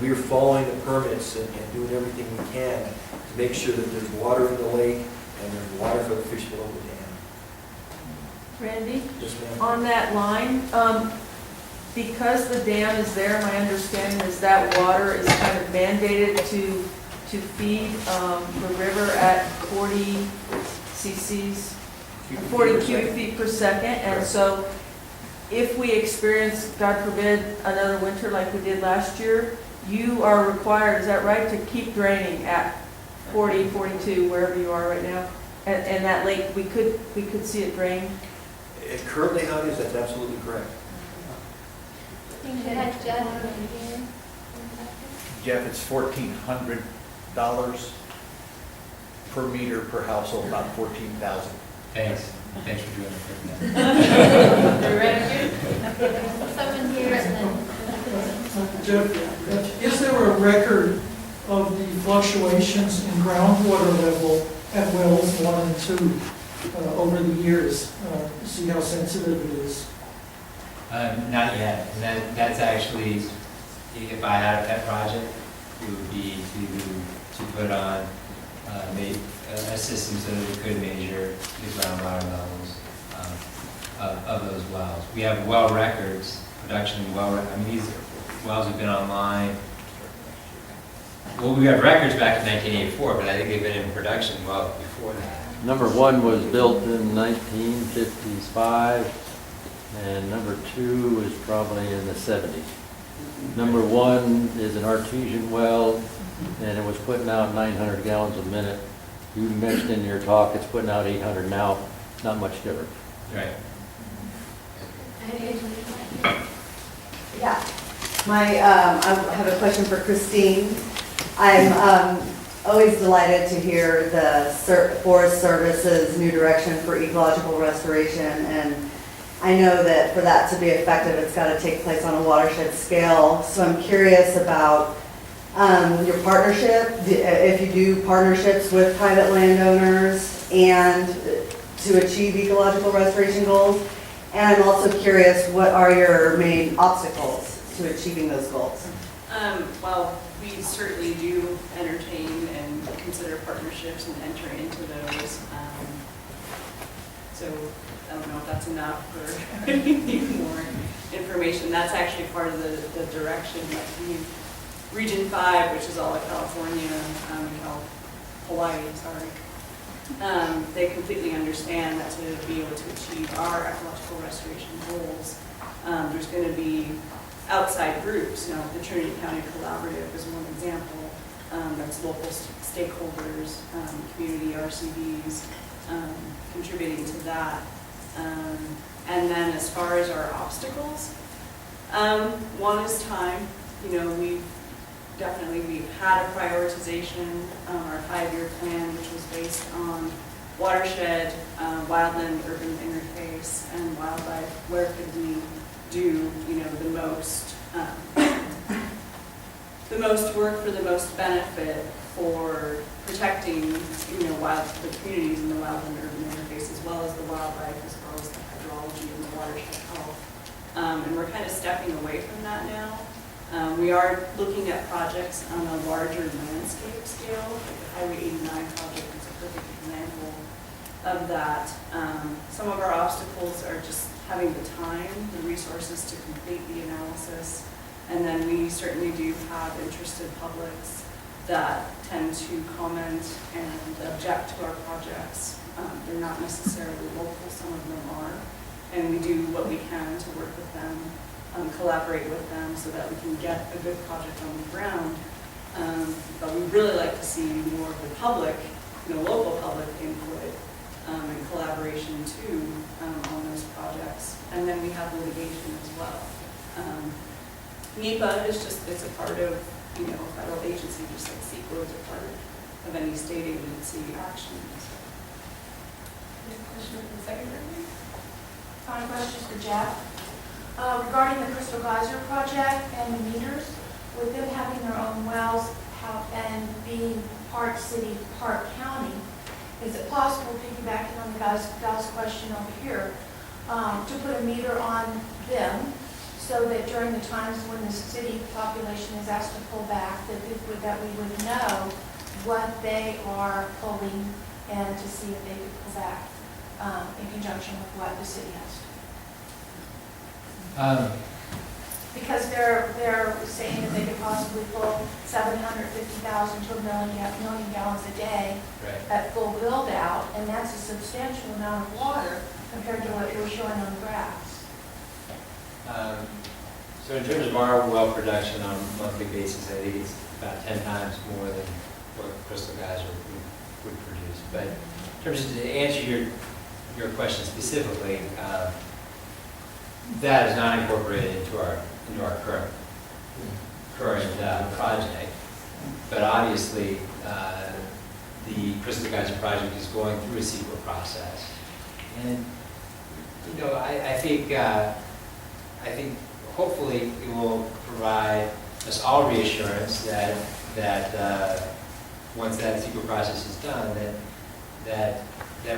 We're following the permits and doing everything we can to make sure that there's water in the lake and there's water for the fish below the dam. Randy, Yes, ma'am. on that line, because the dam is there, my understanding is that water is kind of mandated to feed the river at 40 cc's, 40 cubic feet per second, and so if we experience, God forbid, another winter like we did last year, you are required, is that right, to keep draining at 40, 42, wherever you are right now? And that lake, we could see it drain? Currently, how it is, that's absolutely correct. Jeff, it's $1,400 per meter per household, about 14,000. Thanks for doing it for me. Someone here and then. Jeff, is there a record of the fluctuations in groundwater level at wells 1 and 2 over the years? See how sensitive it is? Not yet, and that's actually, if I had a pet project, it would be to put on a system so that it could measure the groundwater levels of those wells. We have well records, production well, I mean, these wells have been online. Well, we have records back in 1984, but I think they've been in production well before that. Number 1 was built in 1955, and number 2 is probably in the 70s. Number 1 is an artesian well, and it was putting out 900 gallons a minute. You mentioned in your talk it's putting out 800 now, not much different. Right. Yeah. I have a question for Christine. I'm always delighted to hear the Forest Service's new direction for ecological restoration, and I know that for that to be effective, it's got to take place on a watershed scale. So I'm curious about your partnership, if you do partnerships with private landowners and to achieve ecological restoration goals. And I'm also curious, what are your main obstacles to achieving those goals? Well, we certainly do entertain and consider partnerships and enter into those. So I don't know if that's enough or need more information. That's actually part of the direction that Region 5, which is all of California, Hawaii, sorry. They completely understand that to be able to achieve our ecological restoration goals, there's going to be outside groups. The Trinity County Collaborative is one example. That's local stakeholders, community RCDs contributing to that. And then as far as our obstacles, one is time. We've had a prioritization, our 5-year plan, which was based on watershed, wildland, urban interface, and wildlife. Where could we do, the most work for the most benefit for protecting, the communities in the wildland, urban interface, as well as the wildlife, as well as the hydrology and the watershed health. And we're kind of stepping away from that now. We are looking at projects on a larger landscape scale. Like the Highway 89 project is a perfect example of that. Some of our obstacles are just having the time, the resources to complete the analysis. And then we certainly do have interested publics that tend to comment and object to our projects. They're not necessarily local, some of them are. And we do what we can to work with them, collaborate with them so that we can get a good project on the ground. But we'd really like to see more of the public, local public input and collaboration too on those projects. And then we have litigation as well. NEPA is it's a part of, a federal agency, just like CEQA is a part of any state agency action. Any question for the secretary? Final questions for Jeff? Regarding the Crystal Geyser project and the meters, with them having their own wells and being part city, part county, is it possible, piggybacking on the guy's question over here, to put a meter on them so that during the times when the city population is asked to pull back, that we would know what they are pulling and to see if they could pull back in conjunction with what the city has to do? Because they're saying that they could possibly pull 750,000 to a million gallons a day at full build out, and that's a substantial amount of water compared to what you're showing on the graphs. So in terms of our well production on a monthly basis, I think it's about 10 times more than what Crystal Geyser would produce. But in terms of, to answer your question specifically, that is not incorporated into our current project. But obviously, the Crystal Geyser project is going through a CEQA process, and I think hopefully it will provide us all reassurance that once that CEQA process is done, that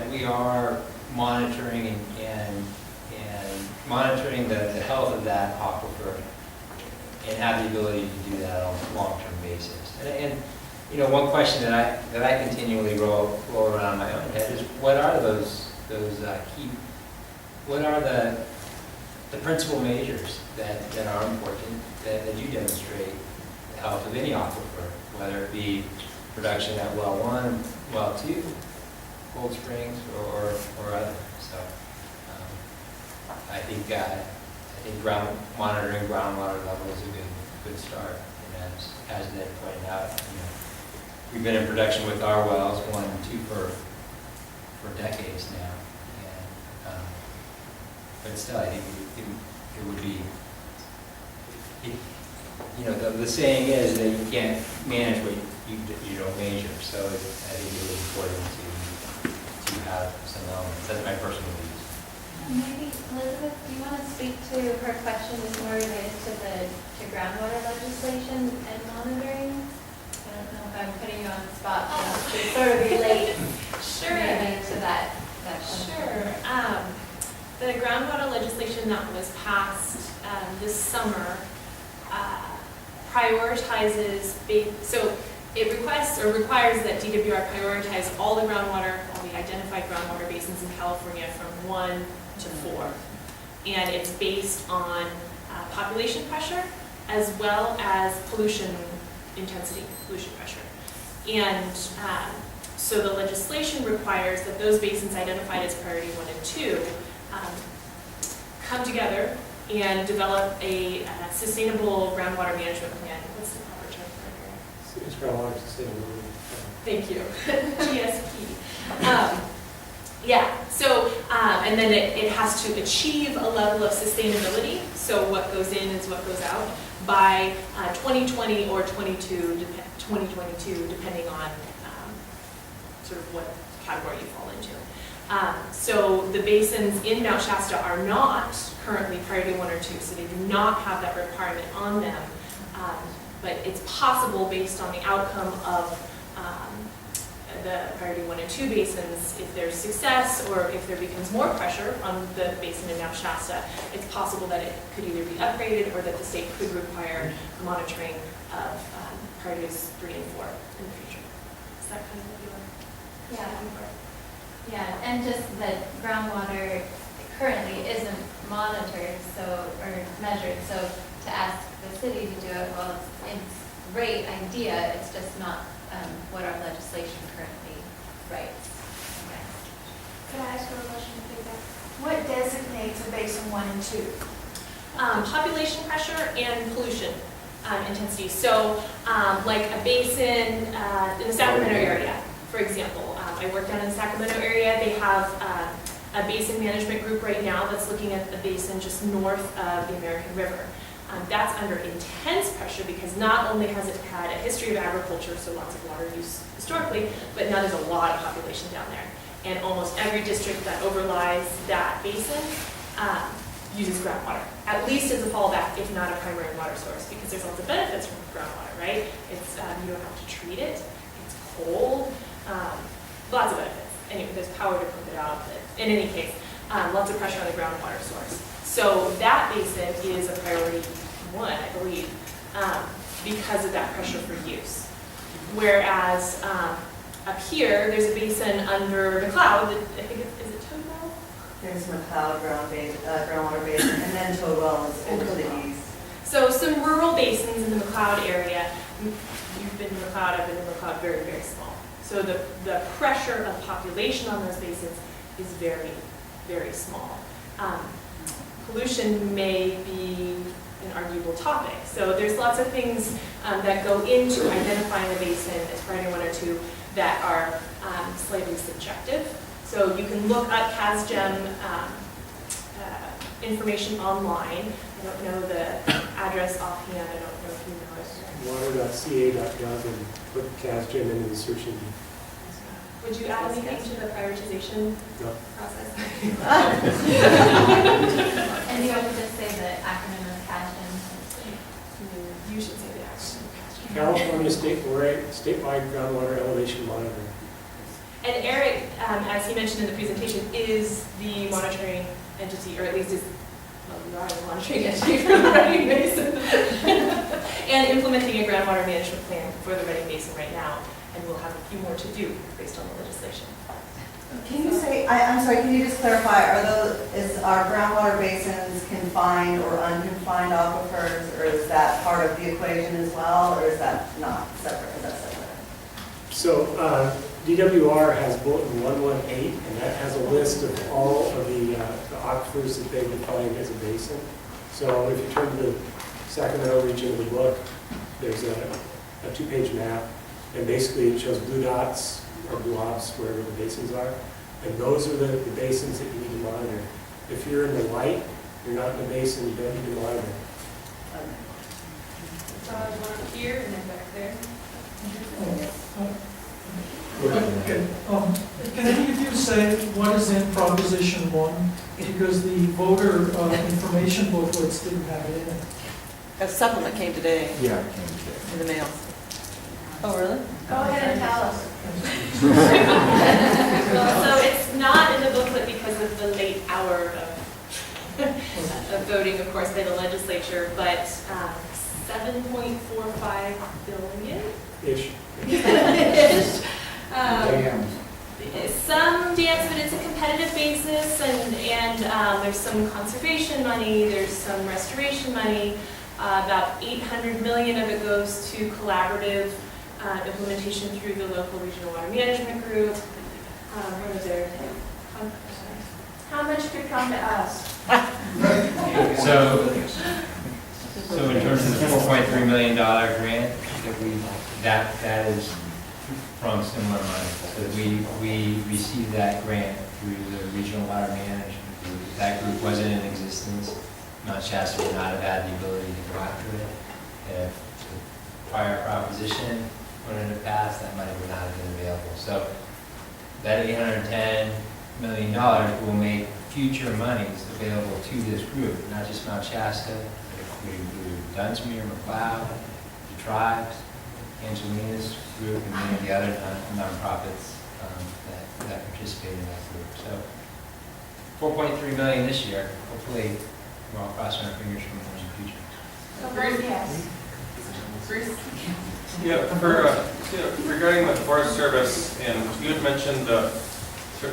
we are monitoring and monitoring the health of that aquifer and have the ability to do that on a long-term basis. And you know, one question that I continually roll around in my own head is, what are those key, what are the principal measures that are important that do demonstrate the health of any aquifer, whether it be production at well 1, well 2, Cold Springs, or other. So I think monitoring groundwater level is a good start. And as Ned pointed out, you know, we've been in production with our wells 1 and 2 for decades now. And, but still, I think it would be, you know, the saying is that you can't manage what you don't measure. So I think it was important to have some elements. That's my personal views. Maybe, Elizabeth, do you want to speak to her question that's more related to groundwater legislation and monitoring? I don't know if I'm putting you on the spot, but to sort of relate maybe to that question. Sure. The groundwater legislation that was passed this summer prioritizes, so it requires that DWR prioritize all the identified groundwater basins in California from 1 to 4. And it's based on population pressure as well as pollution intensity, pollution pressure. And so the legislation requires that those basins identified as priority 1 and 2 come together and develop a sustainable groundwater management plan. What's the proper term for it? It's groundwater sustainability. Thank you. GSP. Yeah, so, and then it has to achieve a level of sustainability, so what goes in is what goes out, by 2020 or 2022, depending on sort of what category you fall into. So the basins in Mount Shasta are not currently priority 1 or 2, so they do not have that requirement on them, but it's possible based on the outcome of the priority 1 and 2 basins, if there's success or if there becomes more pressure on the basin in Mount Shasta, it's possible that it could either be upgraded or that the state could require monitoring of priorities 3 and 4 in the future. Is that kind of what you were looking for? Yeah, and just that groundwater currently isn't monitored or measured, so to ask the city to do it, well, it's a great idea, it's just not what our legislation currently writes. Okay. Could I ask you a question, please? What designates a basin 1 and 2? Population pressure and pollution intensity. So like a basin in the Sacramento area, for example. I work down in the Sacramento area. They have a basin management group right now that's looking at the basin just north of the American River. That's under intense pressure because not only has it had a history of agriculture, so lots of water use historically, but now there's a lot of population down there. And almost every district that overlies that basin uses groundwater, at least as a fallback, if not a primary water source, because there's lots of benefits from groundwater, right? It's you don't have to treat it, it's cold, lots of benefits. Anyway, there's power to pump it out, but in any case, lots of pressure on the groundwater source. So that basin is a priority 1, I believe, because of that pressure for use. Whereas up here, there's a basin under McLeod, I think is it Toadwell? There's McLeod groundwater basin, and then Toadwell is over to the east. So some rural basins in the McLeod area. You've been to McLeod, I've been to McLeod, very, very small. So the pressure of population on those basins is very, very small. Pollution may be an arguable topic. So there's lots of things that go into identifying a basin as priority 1 or 2 that are slightly subjective. So you can look up CASGEM information online. I don't know the address offhand. I don't know if you know it. Water.ca.gov and put CASGEM into the search engine. Would you add anything to the prioritization process? And you would just say the acronym of CASGEM. You should say the acronym. California statewide groundwater elevation monitoring. And Eric, as he mentioned in the presentation, is the monitoring entity, or at least is you are the monitoring entity for the Reading Basin. And implementing a groundwater management plan for the Reading Basin right now, and we'll have a few more to do based on the legislation. Can you say, I'm sorry, can you just clarify, are groundwater basins confined or unconfined aquifers, or is that part of the equation as well, or is that not separate? Is that separate? So DWR has bulletin 118, and that has a list of all of the aquifers that they define as a basin. So if you turn to the Sacramento region of the book, there's a 2-page map, and basically it shows blue dots or blobs wherever the basins are, and those are the basins that you need to monitor. If you're in the white, you're not in the basin, you don't need to monitor. So I was one here and then back there. Can any of you say what is in Proposition 1? Because the voter information booklets didn't have it in it. A supplement came today Yeah, it came today. in the mail. Oh, really? Go ahead and tell us. So it's not in the booklet because of the late hour of voting, of course, by the legislature, but 7.45 billion. Ish. Ish. Dams. Some dams, but it's a competitive basis, and there's some conservation money, there's some restoration money. About 800 million of it goes to collaborative implementation through the local regional water management group. What are their How much could come to us? So in terms of the $4.3 million grant that is from similar money. So we received that grant through the regional water management group. That group wasn't in existence. Mount Shasta would not have had the ability to go after it. If the prior proposition wouldn't have passed, that money would not have been available. So that $810 million will make future monies available to this group, not just Mount Shasta, but it would include Dunsmuir, McLeod, the tribes, Angelina's group, and many of the other nonprofits that participate in that group. So $4.3 million this year. Hopefully, we're all crossing our fingers for more in the future. So vote yes. Yeah, regarding the Forest Service, and you had mentioned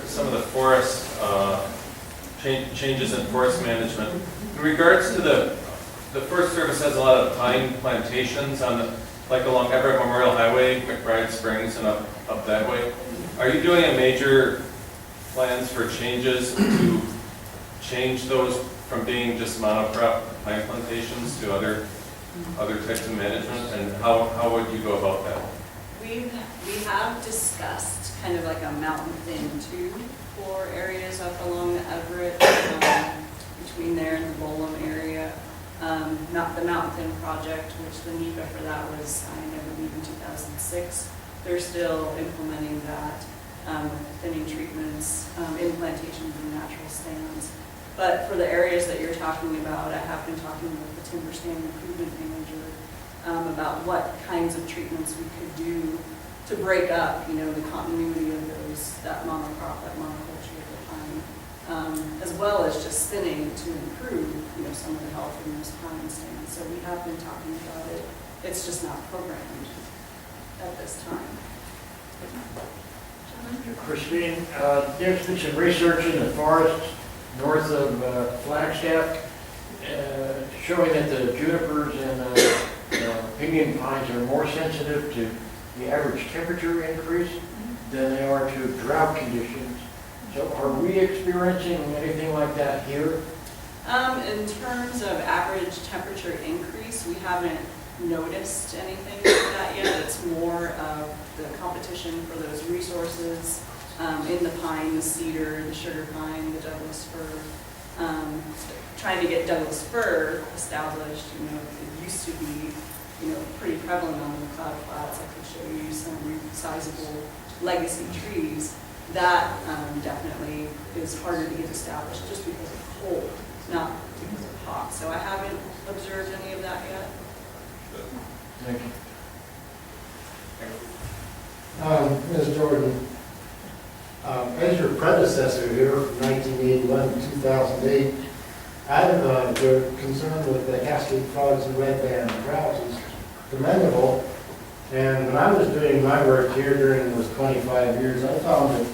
some of the forest changes in forest management. In regards to the Forest Service has a lot of pine plantations on like along Everett Memorial Highway, McBride Springs, and up that way. Are you doing a major plans for changes to change those from being just monocrop pine plantations to other types of management, and how would you go about that? We have discussed kind of like a mountain thing too for areas up along the Everett, between there and the Bolum area. Not the mountain thin project, which the NEPA for that was signed, I believe, in 2006. They're still implementing that with thinning treatments, in plantations and natural stands. But for the areas that you're talking about, I have been talking with the timber stand improvement manager about what kinds of treatments we could do to break up, the continuity of that monocrop, that monoculture of the pine, as well as just thinning to improve, some of the health in those pine stands. So we have been talking about it. It's just not programmed at this time. Christine, there's been some research in the forests north of Flagstaff showing that the junipers and pinyon pines are more sensitive to the average temperature increase than they are to drought conditions. So are we experiencing anything like that here? In terms of average temperature increase, we haven't noticed anything like that yet. It's more of the competition for those resources in the pine, the cedar, the sugar pine, the Douglas fir. Trying to get Douglas fir established, it used to be, pretty prevalent on the cloud flats. I could show you some sizable legacy trees. That definitely is harder to get established just because of cold, not because of hot. So I haven't observed any of that yet. Thank you. Ms. Jordan, as your predecessor here from 1981 to 2008, Your concern with the cascade frogs and red band trouts is commendable. And when I was doing my work here during those 25 years, I found that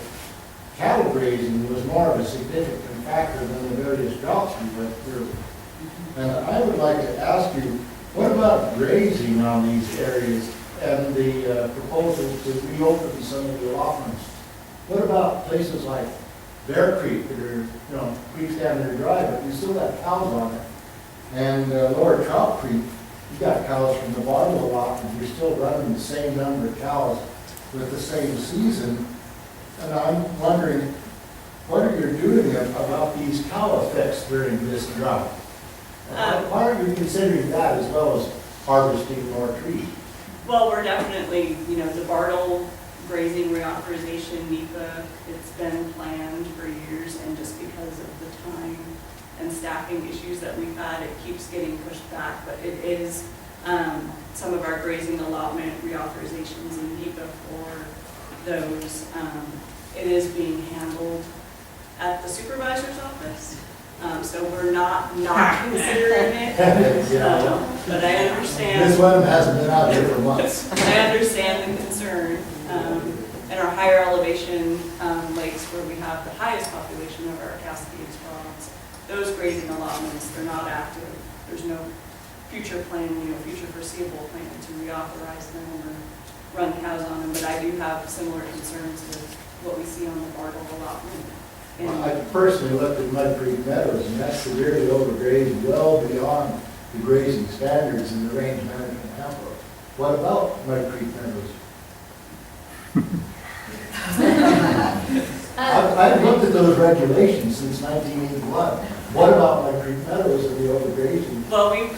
cattle grazing was more of a significant factor than the various droughts we went through. And I would like to ask you, what about grazing on these areas and the proposal to reopen some of the allotments? What about places like Bear Creek that are, creeks down there dry, but you still got cows on it? And Lower Trout Creek, you got cows from the bottom of the allotment, you're still running the same number of cows with the same season. And I'm wondering, what are you doing about these cow effects during this drought? Why aren't you considering that as well as harvesting more trees? Well, we're definitely, the Bartle grazing reauthorization, NEPA, it's been planned for years, and just because of the time and staffing issues that we've had, it keeps getting pushed back, but it is some of our grazing allotment reauthorizations in NEPA for those. It is being handled at the supervisor's office. So we're not considering it, but I understand. This one hasn't been out here for months. I understand the concern. And our higher elevation lakes where we have the highest population of our cascades frogs, those grazing allotments, they're not active. There's no future plan, future foreseeable plan to reauthorize them or run cows on them. But I do have similar concerns with what we see on the Bartle allotment. I personally looked at Mud Creek Meadows, and that's severely overgrazed, well beyond the grazing standards in the range management handbook. What about Mud Creek Meadows? I've looked at those regulations since 1981. What about Mud Creek Meadows and the overgrazing? Well, we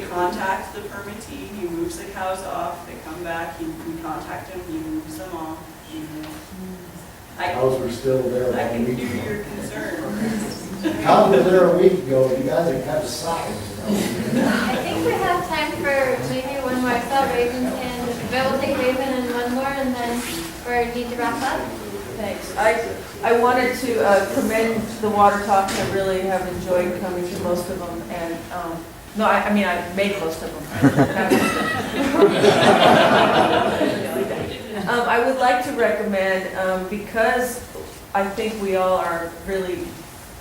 contact the permittee, he moves the cows off, they come back, we contact him, he moves them off. Cows were still there I about a can week hear ago. your concern. Cows were there a week ago, you guys are kind of silent. I think we have time for maybe one more. I saw Raven and we'll take Raven and one more, and then we need to wrap up. Thanks. I wanted to commend the water talks. I really have enjoyed coming to most of them, and no, I mean I made most of them. I would like to recommend, because I think we all are really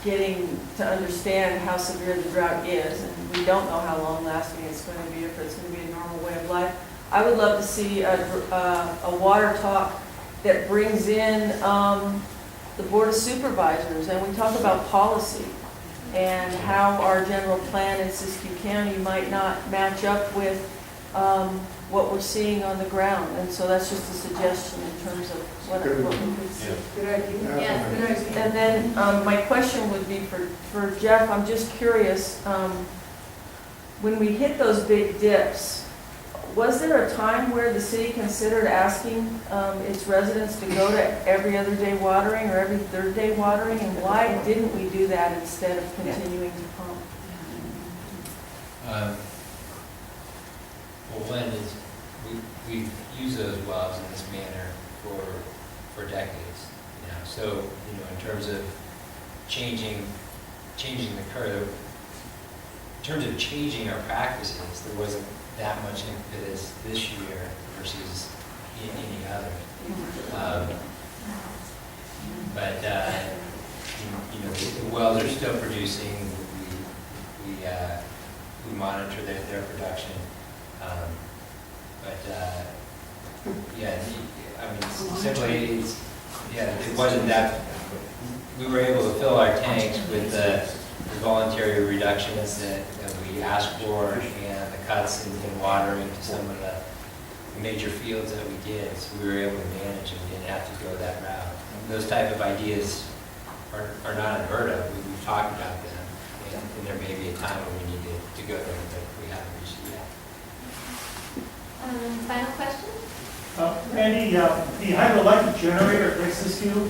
getting to understand how severe the drought is, and we don't know how long lasting it's going to be, if it's going to be a normal way of life. I would love to see a water talk that brings in the Board of Supervisors, and we talk about policy and how our general plan in Siskiyou County might not match up with what we're seeing on the ground. And so that's just a suggestion in terms of what we could see. Good idea. Yes. Good idea. And then my question would be for Jeff. I'm just curious, when we hit those big dips, was there a time where the city considered asking its residents to go to every other day watering or every third day watering? And why didn't we do that instead of continuing to pump? Well, one is we've used those wells in this manner for decades now. So, in terms of changing the curve, in terms of changing our practices, there wasn't that much impetus this year versus any other. But the wells are still producing. We monitor their production. Simply, it wasn't that. We were able to fill our tanks with the voluntary reductions that we asked for, and the cuts in watering to some of the major fields that we did. So we were able to manage, and we didn't have to go that route. Those type of ideas are not unheard of. We've talked about them, and there may be a time when we need to go there, but we haven't reached it yet. Final question? Randy, the hydroelectric generator at Lake Siskiyou, do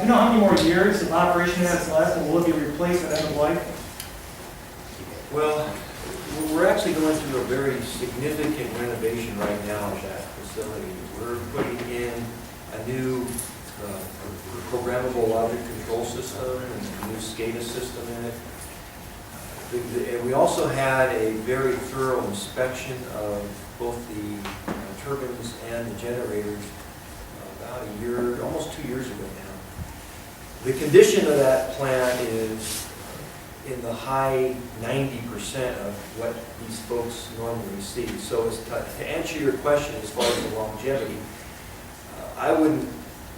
you know how many more years of operation has left, and will it be replaced at end of life? Well, we're actually going through a very significant renovation right now at that facility. We're putting in a new programmable logic control system and a new SCADA system in it. And we also had a very thorough inspection of both the turbines and the generators about a year, almost 2 years ago now. The condition of that plant is in the high 90% of what these folks normally see. So as to answer your question as far as the longevity, I wouldn't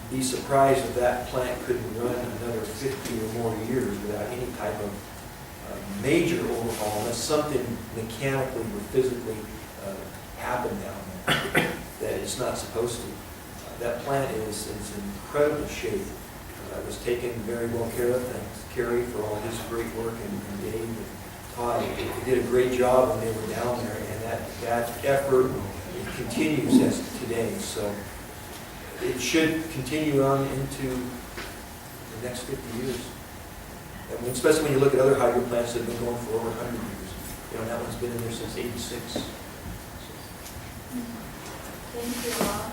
be surprised if that plant couldn't run another 50 or more years without any type of major overhaul, unless something mechanically or physically happened down there that it's not supposed to. That plant is in incredible shape. It was taken very well care of. Thanks Kerry for all his great work, and Dave and Todd. They did a great job when they were down there, and that effort continues as of today. So it should continue on into the next 50 years. I mean, especially when you look at other hydro plants that have been going for over 100 years. You know, that one's been in there since '86. Thank you all.